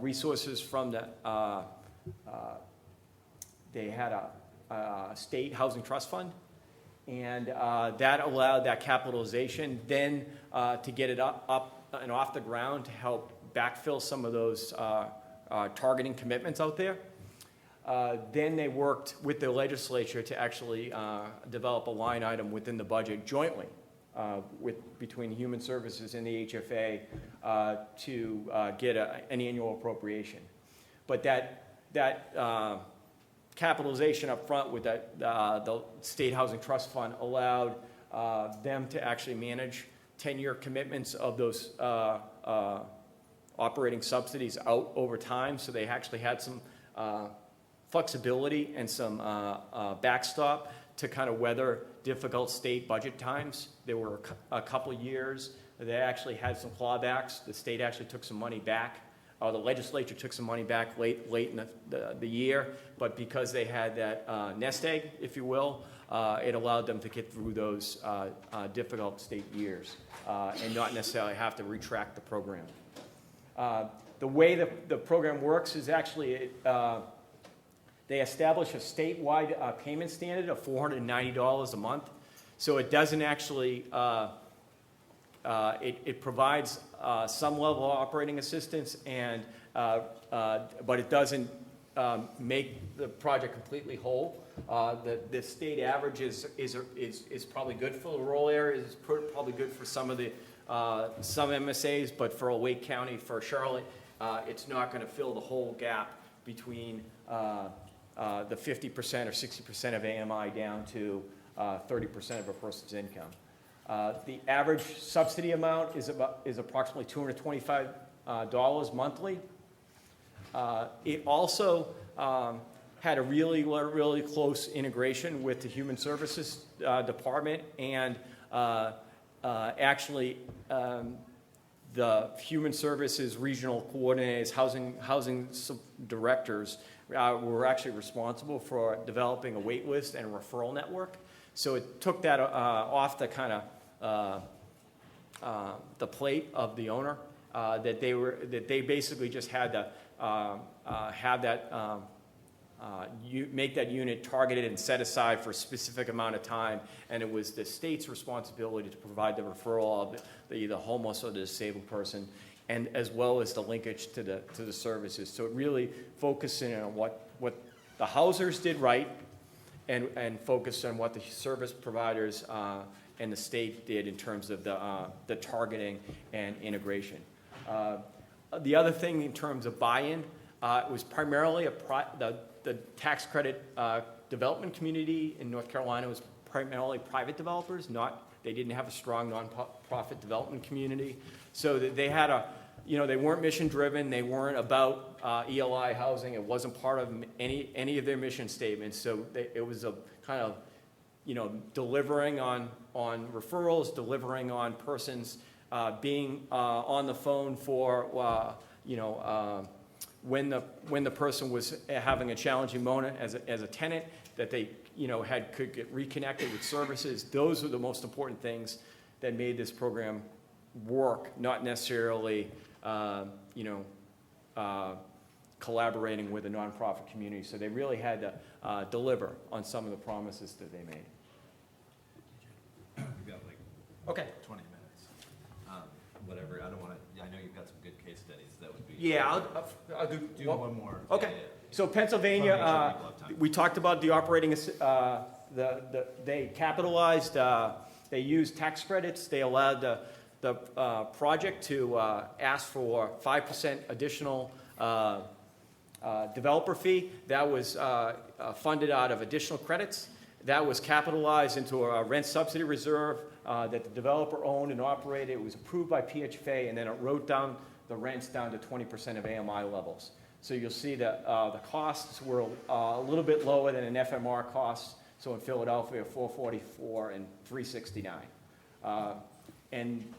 resources from they had a state housing trust fund. And that allowed that capitalization then to get it up and off the ground to help backfill some of those targeting commitments out there. Then they worked with the legislature to actually develop a line item within the budget jointly between Human Services and the HFA to get an annual appropriation. but that capitalization up front with the State Housing Trust Fund allowed them to actually manage 10-year commitments of those operating subsidies out over time. So they actually had some flexibility and some backstop to kind of weather difficult state budget times. There were a couple of years they actually had some clawbacks. The state actually took some money back. The legislature took some money back late in the year, but because they had that nest egg, if you will, it allowed them to get through those difficult state years and not necessarily have to retract the program. The way the program works is actually they establish a statewide payment standard of $490 a month. So it doesn't actually, it provides some level of operating assistance, and but it doesn't make the project completely whole. The state average is probably good for the rural areas. It's probably good for some of the some MSAs, but for Wake County, for Charlotte, it's not going to fill the whole gap between the 50% or 60% of AMI down to 30% of a person's income. The average subsidy amount is approximately $225 monthly. It also had a really close integration with the Human Services Department, and actually the Human Services regional coordinators, housing directors were actually responsible for developing a wait list and a referral network. So it took that off the kind of the plate of the owner, that they basically just had to have that make that unit targeted and set aside for a specific amount of time, and it was the state's responsibility to provide the referral of the homeless or the disabled person, and as well as the linkage to the services. So it really focused in on what the housers did right, and focused on what the service providers and the state did in terms of the targeting and integration. The other thing in terms of buy-in, it was primarily the tax credit development community in North Carolina was primarily private developers. They didn't have a strong nonprofit development community. So they had they weren't mission driven. They weren't about ELI housing. It wasn't part of any of their mission statements. So it was a kind of, delivering on referrals, delivering on persons being on the phone for, when the person was having a challenging moment as a tenant, that they could get reconnected with services. Those are the most important things that made this program work, not necessarily collaborating with the nonprofit community. So they really had to deliver on some of the promises that they made. We've got 20 minutes. Whatever. I don't want to. I know you've got some good case studies. That would be. Yeah, I'll do one more. Okay. Yeah. So Pennsylvania, we talked about the operating. They capitalized. They used tax credits. They allowed the project to ask for 5% additional developer fee. That was funded out of additional credits. That was capitalized into a rent subsidy reserve that the developer owned and operated. It was approved by PHFA, and then it wrote down the rents down to 20% of AMI levels. So you'll see that the costs were a little bit lower than an FMR cost. So in Philadelphia, $444 and $369. And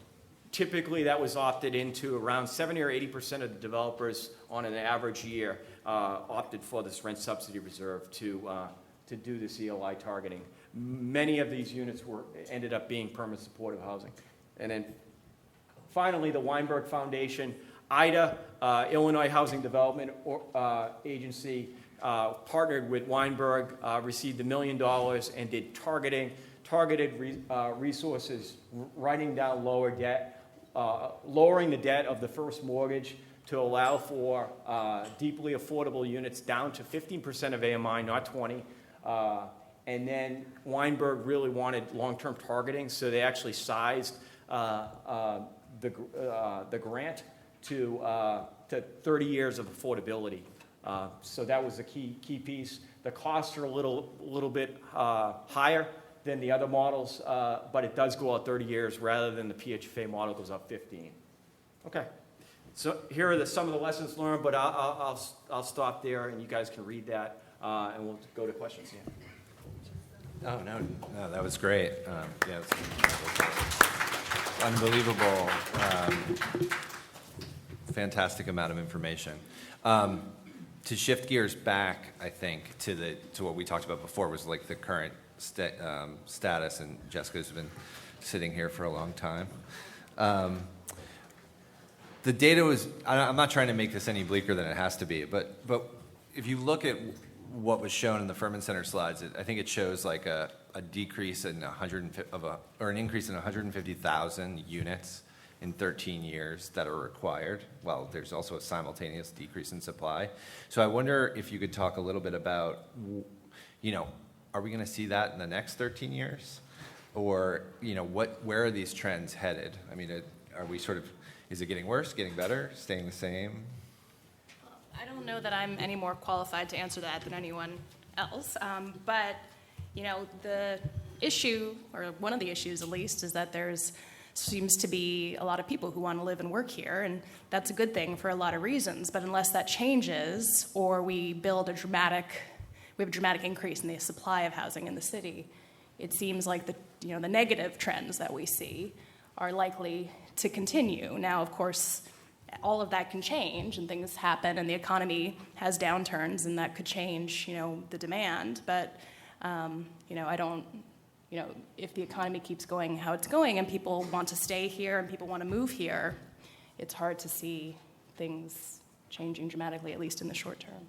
typically that was opted into around 70 or 80% of the developers on an average year opted for this rent subsidy reserve to do this ELI targeting. Many of these units ended up being permanent supportive housing. And then finally, the Weinberg Foundation, IDA, Illinois Housing Development Agency, partnered with Weinberg, received $1 million and did targeted resources, writing down lowering the debt of the first mortgage to allow for deeply affordable units down to 15% of AMI, not 20. And then Weinberg really wanted long-term targeting, so they actually sized the grant to 30 years of affordability So that was the key piece. The costs are a little bit higher than the other models, but it does go out 30 years rather than the PHFA model goes out 15. Okay. So here are some of the lessons learned, but I'll stop there and you guys can read that and we'll go to questions. Yeah. Oh, no, that was great. Yeah, it's unbelievable, fantastic amount of information. To shift gears back, I think, to what we talked about before was like the current status, and Jessica's been sitting here for a long time. The data was, I'm not trying to make this any bleaker than it has to be, but if you look at what was shown in the Furman Center slides, I think it shows like a decrease in an increase in 150,000 units in 13 years that are required. Well, there's also a simultaneous decrease in supply. So I wonder if you could talk a little bit about, are we going to see that in the next 13 years? Or, where are these trends headed? I mean, are we is it getting worse, getting better, staying the same? I don't know that I'm any more qualified to answer that than anyone else. But, the issue, or one of the issues at least, is that seems to be a lot of people who want to live and work here, and that's a good thing for a lot of reasons. But unless that changes, or we have a dramatic increase in the supply of housing in the city, it seems like the negative trends that we see are likely to continue. Now, of course, all of that can change, and things happen, and the economy has downturns, and that could change, the demand. But, I don't, if the economy keeps going how it's going, and people want to stay here, and people want to move here, it's hard to see things changing dramatically, at least in the short term.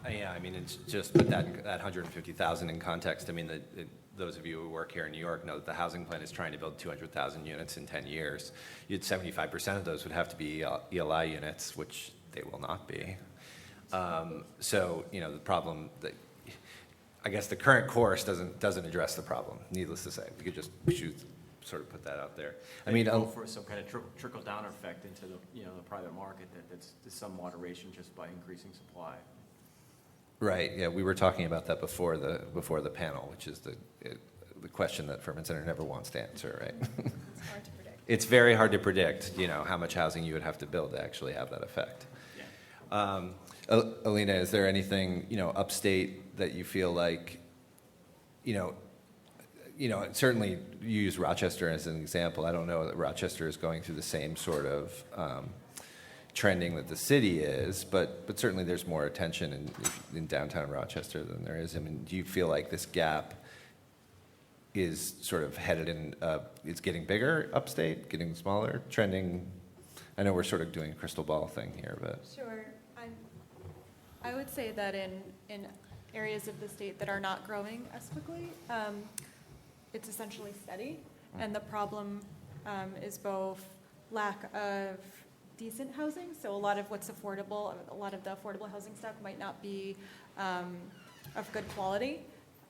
Yeah, I mean, it's just put that 150,000 in context. I mean, those of you who work here in New York know that the housing plan is trying to build 200,000 units in 10 years. 75% of those would have to be ELI units, which they will not be. So, the problem that, I guess the current course doesn't address the problem, needless to say. We could just sort of put that out there. I mean, go for some kind of trickle down effect into the private market that's some moderation just by increasing supply. Right. Yeah, we were talking about that before the panel, which is the question that Furman Center never wants to answer. Right. It's hard to predict. It's very hard to predict. How much housing you would have to build to actually have that effect. Yeah. Elina, is there anything upstate that you feel like certainly you use Rochester as an example. I don't know that Rochester is going through the same sort of trending that the city is, but certainly there's more attention in downtown Rochester than there is. I mean, do you feel like this gap is sort of headed in, it's getting bigger upstate, getting smaller, trending? I know we're sort of doing a crystal ball thing here, but. Sure. I would say that in areas of the state that are not growing as quickly, it's essentially steady. And the problem is both lack of decent housing. So a lot of what's affordable, a lot of the affordable housing stock might not be of good quality.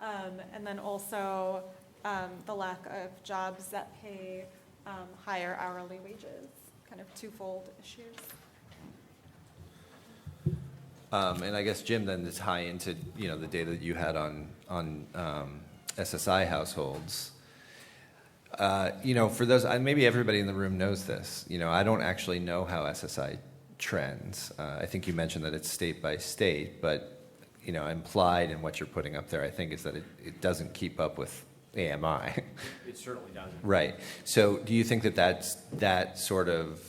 And then also the lack of jobs that pay higher hourly wages, kind of twofold issues. And I guess, Jim, then to tie into the data that you had on SSI households, for those, maybe everybody in the room knows this. I don't actually know how SSI trends. I think you mentioned that it's state by state, but implied in what you're putting up there, I think, is that it doesn't keep up with AMI. It certainly doesn't. Right. So, do you think that's that sort of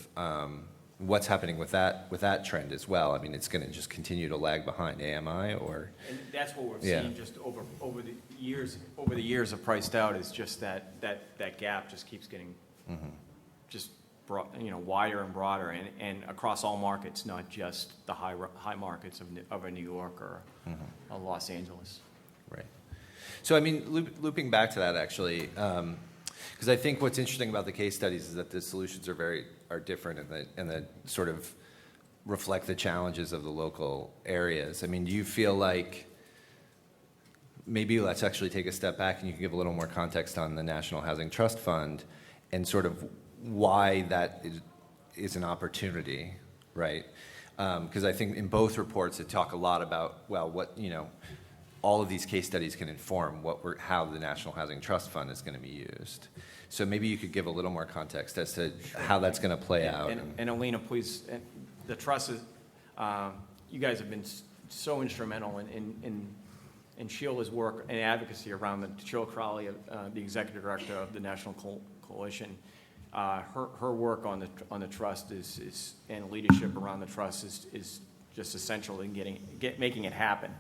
what's happening with that trend as well? I mean, it's going to just continue to lag behind AMI, or? And that's what we're seeing just over the years of priced out, is just that gap just keeps getting just wider and broader, and across all markets, not just the high markets of a New York or a Los Angeles. Right. So, I mean, looping back to that, actually, because I think what's interesting about the case studies is that the solutions are different and that sort of reflect the challenges of the local areas. I mean, do you feel like maybe let's actually take a step back and you can give a little more context on the National Housing Trust Fund and sort of why that is an opportunity, right? Because I think in both reports, it talk a lot about, well, what, you know, all of these case studies can inform how the National Housing Trust Fund is going to be used. So maybe you could give a little more context as to how that's going to play out. And Elina, please, the trust is, you guys have been so instrumental in Sheila's work and advocacy around Sheila Crowley, the executive director of the National Coalition. Her work on the trust is and leadership around the trust is just essential in making it happen.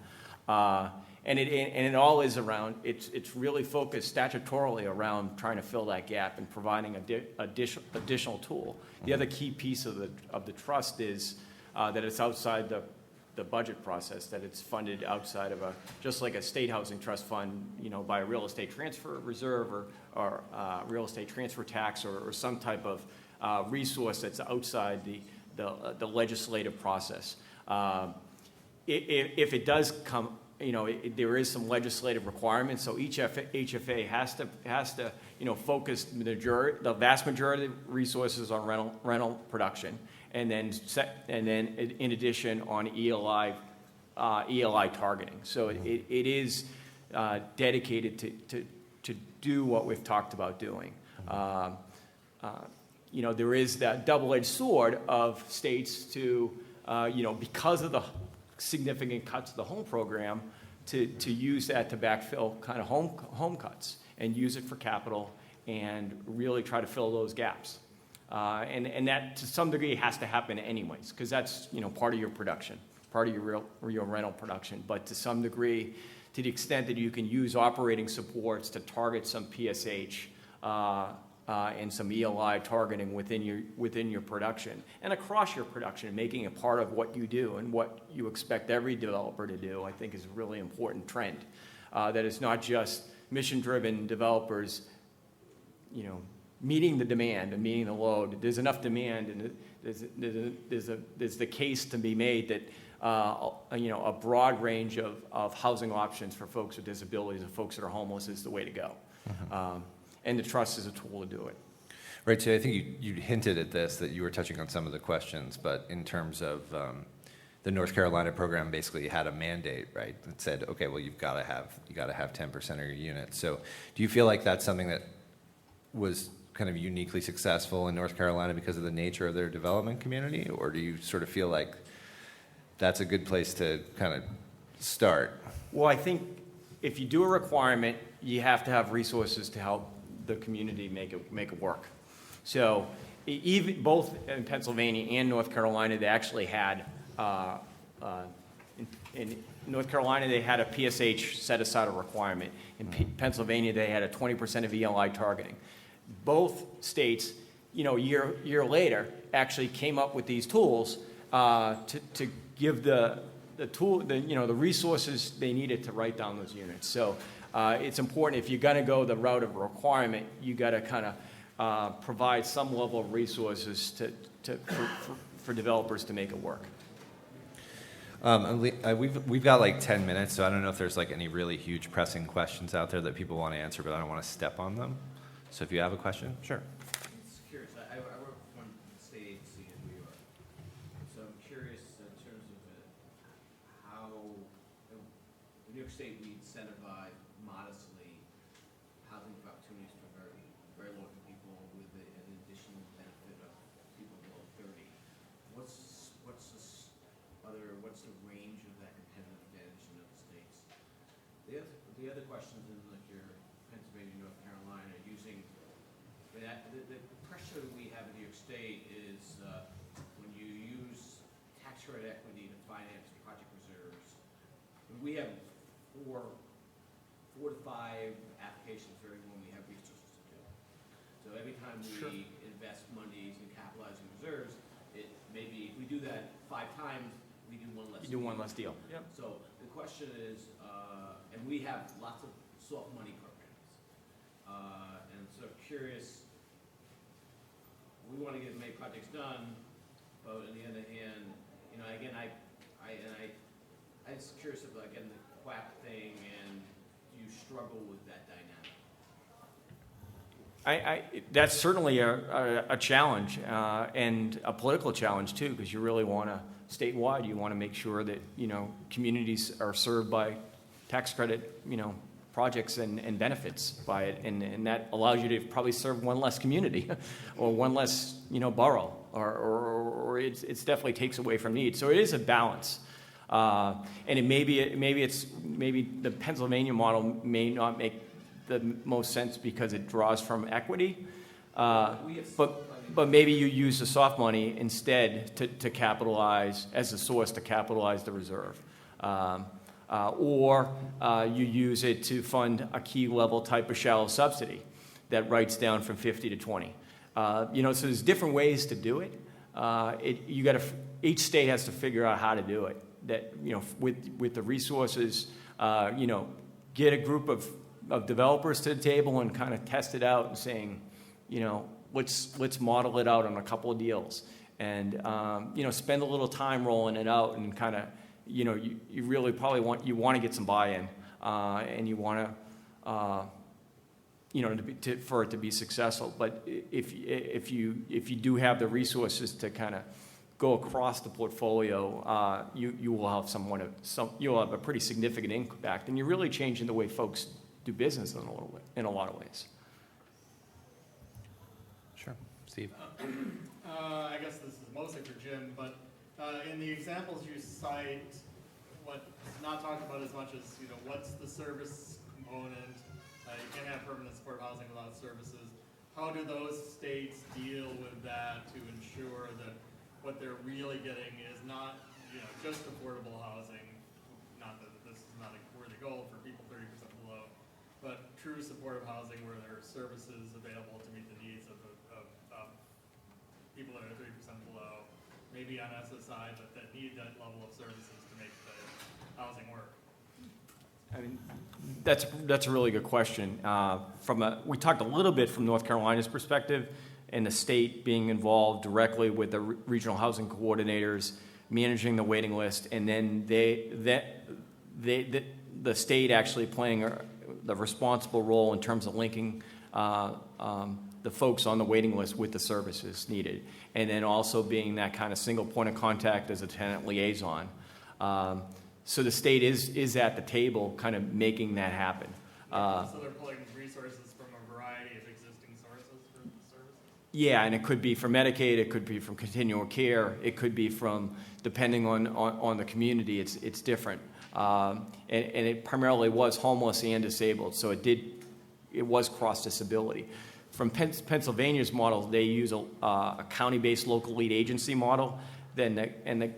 And it all is around. It's really focused statutorily around trying to fill that gap and providing additional tool. The other key piece of the trust is that it's outside the budget process, that it's funded outside of just like a state housing trust fund, you know, by a real estate transfer reserve or real estate transfer tax or some type of resource that's outside the legislative process. If it does come, you know, there is some legislative requirements. So each HFA has to you know, focus the vast majority of the resources on rental production, and then in addition on ELI targeting. So it is dedicated to do what we've talked about doing. You know, there is that double-edged sword of states to you know, because of the significant cuts to the home program, to use that to backfill kind of home cuts and use it for capital and really try to fill those gaps. And that to some degree has to happen anyways, because that's, you know, part of your production, part of your rental production. But to some degree, to the extent that you can use operating supports to target some PSH and some ELI targeting within your production and across your production, making it part of what you do and what you expect every developer to do, I think is a really important trend. That it's not just mission-driven developers, you know, meeting the demand and meeting the load. There's enough demand, and there's the case to be made that you know, a broad range of housing options for folks with disabilities and folks that are homeless is the way to go. And the trust is a tool to do it. Right, so I think you hinted at this, that you were touching on some of the questions, but in terms of the North Carolina program basically had a mandate, right, that said, okay, well, you got to have 10% of your units. So do you feel like that's something that was kind of uniquely successful in North Carolina because of the nature of their development community, or do you sort of feel like that's a good place to kind of start? Well, I think if you do a requirement, you have to have resources to help the community make it work. So even both in Pennsylvania and North Carolina, they actually had in North Carolina they had a PSH set aside a requirement. In Pennsylvania, they had a 20% of ELI targeting. Both states, you know, year later, actually came up with these tools to give the resources they needed to write down those units. So it's important, if you're going to go the route of a requirement, you got to kind of provide some level of resources for developers to make it work. We've got like 10 minutes, so I don't know if there's like any really huge pressing questions out there that people want to answer, but I don't want to step on them. So if you have a question, sure. I'm just curious. I work for one state agency in New York, so I'm curious in terms of how in New York State we incentivize modestly housing opportunities for very low-income people with an additional benefit of people below 30. What's the range of that competitive advantage in other states? The other questions in like your Pennsylvania, North Carolina, using the pressure that we have in New York State is when you use tax credit equity to finance project reserves. We have four to five applications for everyone we have resources to do. So every time we invest monies in capitalizing reserves, it maybe if we do that 5 times, we do one less. You do one less deal. Yep. So the question is, and we have lots of soft money programs, and so curious. We want to get as many projects done, but on the other hand, you know, again, I'm just curious about again the quack thing, and do you struggle with that dynamic? That's certainly a challenge, and a political challenge too, because you really want to, statewide, you want to make sure that, communities are served by tax credit, projects and benefits by it, and that allows you to probably serve one less community or one less, borough, or it's definitely takes away from need. So it is a balance. And maybe the Pennsylvania model may not make the most sense because it draws from equity, but maybe you use the soft money instead to capitalize as a source to capitalize the reserve, or you use it to fund a key level type of shallow subsidy that writes down from 50 to 20. So there's different ways to do it. Each state has to figure out how to do it. That with the resources, get a group of developers to the table and kind of test it out and saying, let's model it out on a couple of deals, and spend a little time rolling it out, and kind of you really probably want to get some buy-in, and you want to for it to be successful. But if you do have the resources to kind of go across the portfolio, you will have you'll have a pretty significant impact, and you're really changing the way folks do business in a lot of ways. Sure. Steve? I guess this is mostly for Jim, but in the examples you cite, what's not talked about as much as, what's the service component? You can't have permanent supportive housing without services. How do those states deal with that to ensure that what they're really getting is not, just affordable housing, not that this is not a worthy goal for people 30% below, but true supportive housing where there are services available to meet the needs of people that are 30% below, maybe on SSI, but that need that level of services to make the housing work. I mean, that's a really good question. We talked a little bit from North Carolina's perspective, and the state being involved directly with the regional housing coordinators, managing the waiting list, and then the state actually playing the responsible role in terms of linking the folks on the waiting list with the services needed, and then also being that kind of single point of contact as a tenant liaison. So the state is at the table kind of making that happen. So they're pulling resources from a variety of existing sources for the services? Yeah, and it could be from Medicaid, it could be from continual care, it could be from, depending on the community, it's different. And it primarily was homeless and disabled, so it was cross-disability. From Pennsylvania's model, they use a county-based local lead agency model, and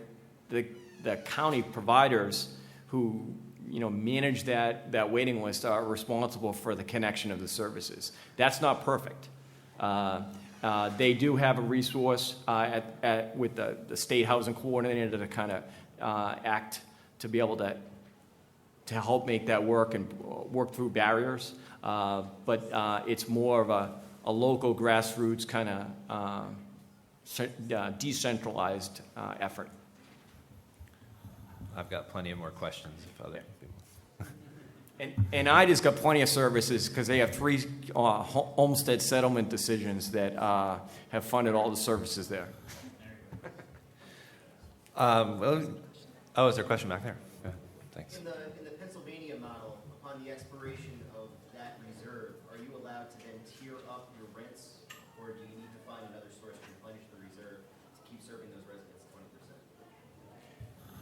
the county providers who manage that waiting list are responsible for the connection of the services. That's not perfect. They do have a resource with the state housing coordinator to kind of act to be able to help make that work and work through barriers. But it's more of a local grassroots kind of decentralized effort. I've got plenty of more questions if other people. And IDA's got plenty of services because they have 3 homestead settlement decisions that have funded all the services there. Is there a question back there? Yeah, thanks. In the Pennsylvania model, upon the expiration of that reserve, are you allowed to then tier up your rents, or do you need to find another source to replenish the reserve to keep serving those residents 20%?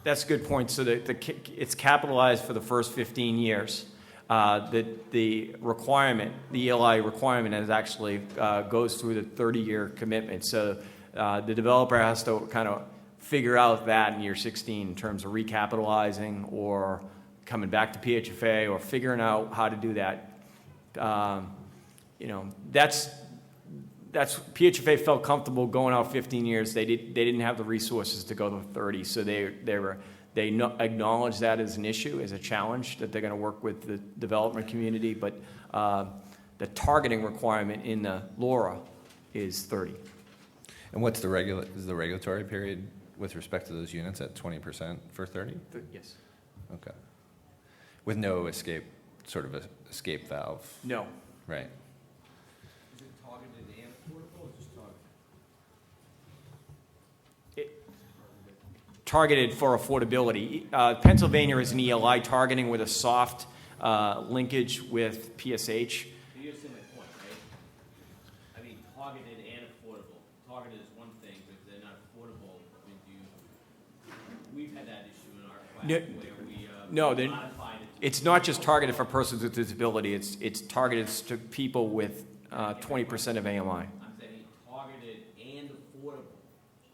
That's a good point. So it's capitalized for the first 15 years. The requirement, the ELI requirement, is actually goes through the 30-year commitment. So the developer has to kind of figure out that in year 16 in terms of recapitalizing or coming back to PHFA or figuring out how to do that. That's PHFA felt comfortable going out 15 years. They didn't have the resources to go to 30, so they acknowledge that as an issue, as a challenge that they're going to work with the development community. But the targeting requirement in the LORA is 30. And what's the regulatory period with respect to those units at 20% for 30? Yes. Okay. With no escape valve. No. Right. Is it targeted for affordability. Pennsylvania is an ELI targeting with a soft linkage with PSH. You understand my point, right? I mean, targeted and affordable. Targeted is one thing, but if they're not affordable, I mean, we've had that issue in our class where we modified it. It's not just targeted for persons with disability. It's targeted to people with 20% of AMI. I'm saying targeted and affordable, which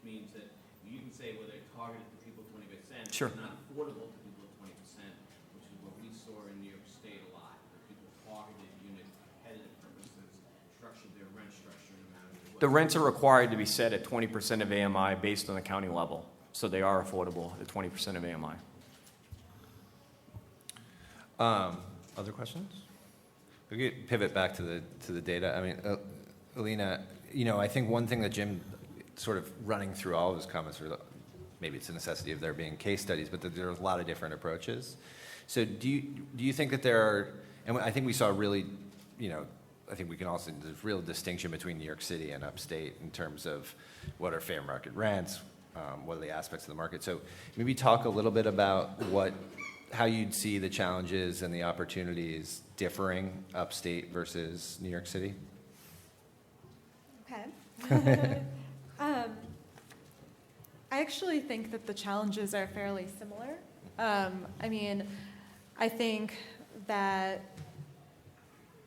means that you can say, well, they're targeted to people 20%. Sure. They're not affordable to people 20%, which is what we saw in New York State a lot, where people targeted unit competitive purposes, structured their rent structure in a manner that was. The rents are required to be set at 20% of AMI based on the county level. So they are affordable at 20% of AMI. Other questions? We could pivot back to the data. I mean, Elina, I think one thing that Jim sort of running through all of his comments, or maybe it's a necessity of there being case studies, but that there are a lot of different approaches. So do you think that there are, and I think we saw really, I think we can also, there's real distinction between New York City and upstate in terms of what are fair market rents, what are the aspects of the market. So maybe talk a little bit about how you'd see the challenges and the opportunities differing upstate versus New York City. Okay. I actually think that the challenges are fairly similar. I think that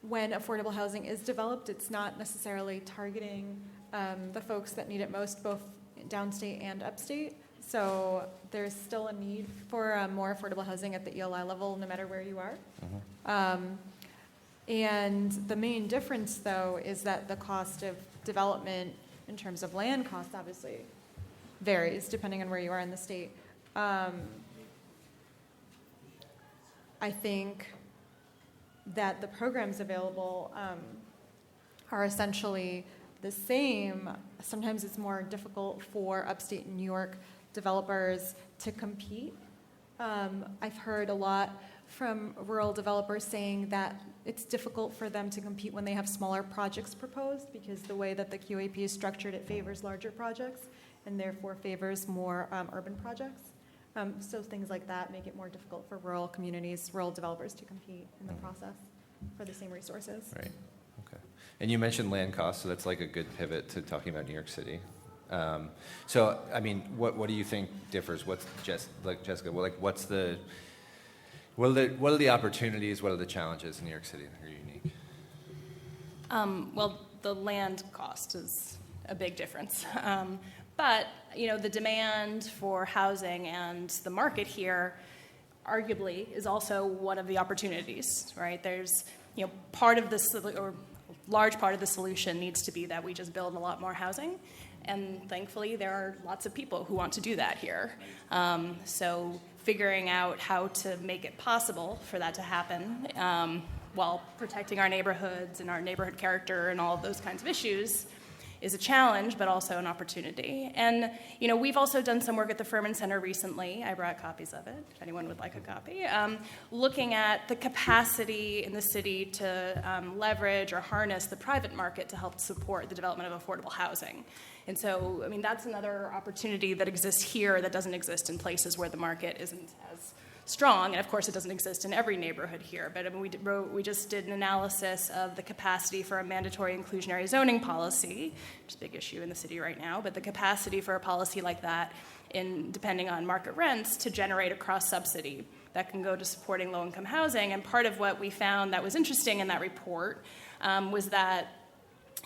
when affordable housing is developed, it's not necessarily targeting the folks that need it most, both downstate and upstate. So there's still a need for more affordable housing at the ELI level, no matter where you are. And the main difference, though, is that the cost of development in terms of land costs obviously varies depending on where you are in the state. I think that the programs available are essentially the same. Sometimes it's more difficult for upstate New York developers to compete. I've heard a lot from rural developers saying that it's difficult for them to compete when they have smaller projects proposed, because the way that the QAP is structured, it favors larger projects and therefore favors more urban projects. So things like that make it more difficult for rural communities, rural developers to compete in the process for the same resources. Right. Okay. And you mentioned land costs, so that's like a good pivot to talking about New York City. So, I mean, what do you think differs? What's Jessica? What are the opportunities? What are the challenges in New York City that are unique? Well, the land cost is a big difference. But, the demand for housing and the market here arguably is also one of the opportunities, right? There's, part of this, or large part of the solution needs to be that we just build a lot more housing. And thankfully, there are lots of people who want to do that here. So figuring out how to make it possible for that to happen while protecting our neighborhoods and our neighborhood character and all of those kinds of issues is a challenge, but also an opportunity. And, we've also done some work at the Furman Center recently. I brought copies of it, if anyone would like a copy, looking at the capacity in the city to leverage or harness the private market to help support the development of affordable housing. And so, that's another opportunity that exists here that doesn't exist in places where the market isn't as strong. And of course, it doesn't exist in every neighborhood here. But we just did an analysis of the capacity for a mandatory inclusionary zoning policy, which is a big issue in the city right now, but the capacity for a policy like that, depending on market rents, to generate a cross-subsidy that can go to supporting low-income housing. And part of what we found that was interesting in that report was that,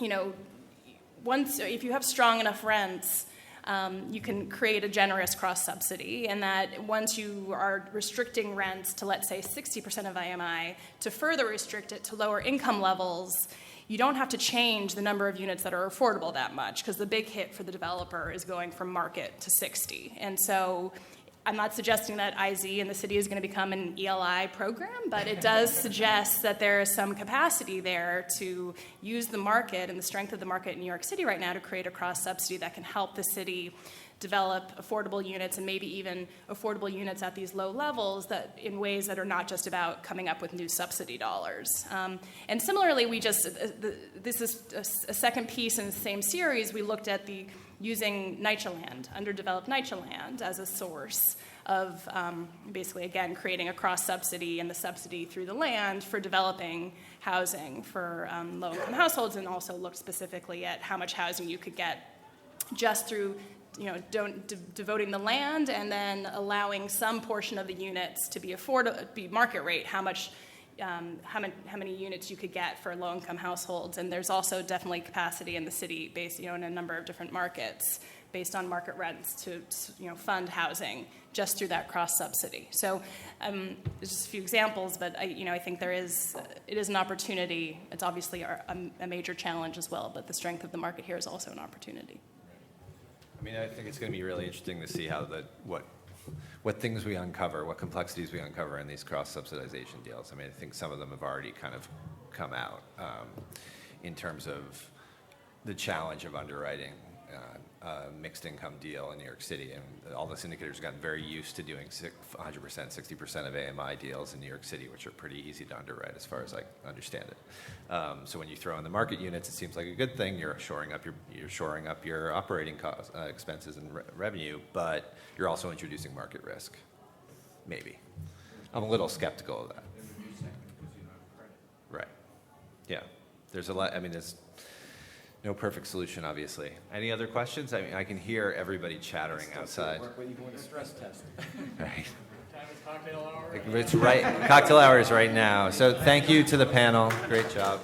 if you have strong enough rents, you can create a generous cross-subsidy, and that once you are restricting rents to, let's say, 60% of IMI, to further restrict it to lower income levels, you don't have to change the number of units that are affordable that much, because the big hit for the developer is going from market to 60. And so I'm not suggesting that IZ in the city is going to become an ELI program, but it does suggest that there is some capacity there to use the market and the strength of the market in New York City right now to create a cross-subsidy that can help the city develop affordable units, and maybe even affordable units at these low levels that in ways that are not just about coming up with new subsidy dollars. And similarly, this is a second piece in the same series. We looked at the using NYCHA land, underdeveloped NYCHA land, as a source of basically, again, creating a cross-subsidy and the subsidy through the land for developing housing for low-income households, and also looked specifically at how much housing you could get just through devoting the land and then allowing some portion of the units to be market rate, how many units you could get for low-income households. And there's also definitely capacity in the city based, in a number of different markets based on market rents to, fund housing just through that cross-subsidy. So there's just a few examples, but I think it is an opportunity. It's obviously a major challenge as well, but the strength of the market here is also an opportunity. I mean, I think it's going to be really interesting to see how what things we uncover, what complexities we uncover in these cross-subsidization deals. I mean, I think some of them have already kind of come out in terms of the challenge of underwriting a mixed income deal in New York City. And all the syndicators have gotten very used to doing 100%, 60% of AMI deals in New York City, which are pretty easy to underwrite as far as I understand it. So when you throw in the market units, it seems like a good thing. You're shoring up your operating costs, expenses and revenue, but you're also introducing market risk. Maybe. I'm a little skeptical of that. Right. Yeah. There's a lot. I mean, there's no perfect solution, obviously. Any other questions? I mean, I can hear everybody chattering outside. Work when you go into stress test. Right. Time is cocktail hour. It's right. Cocktail hour is right now. So thank you to the panel. Great job.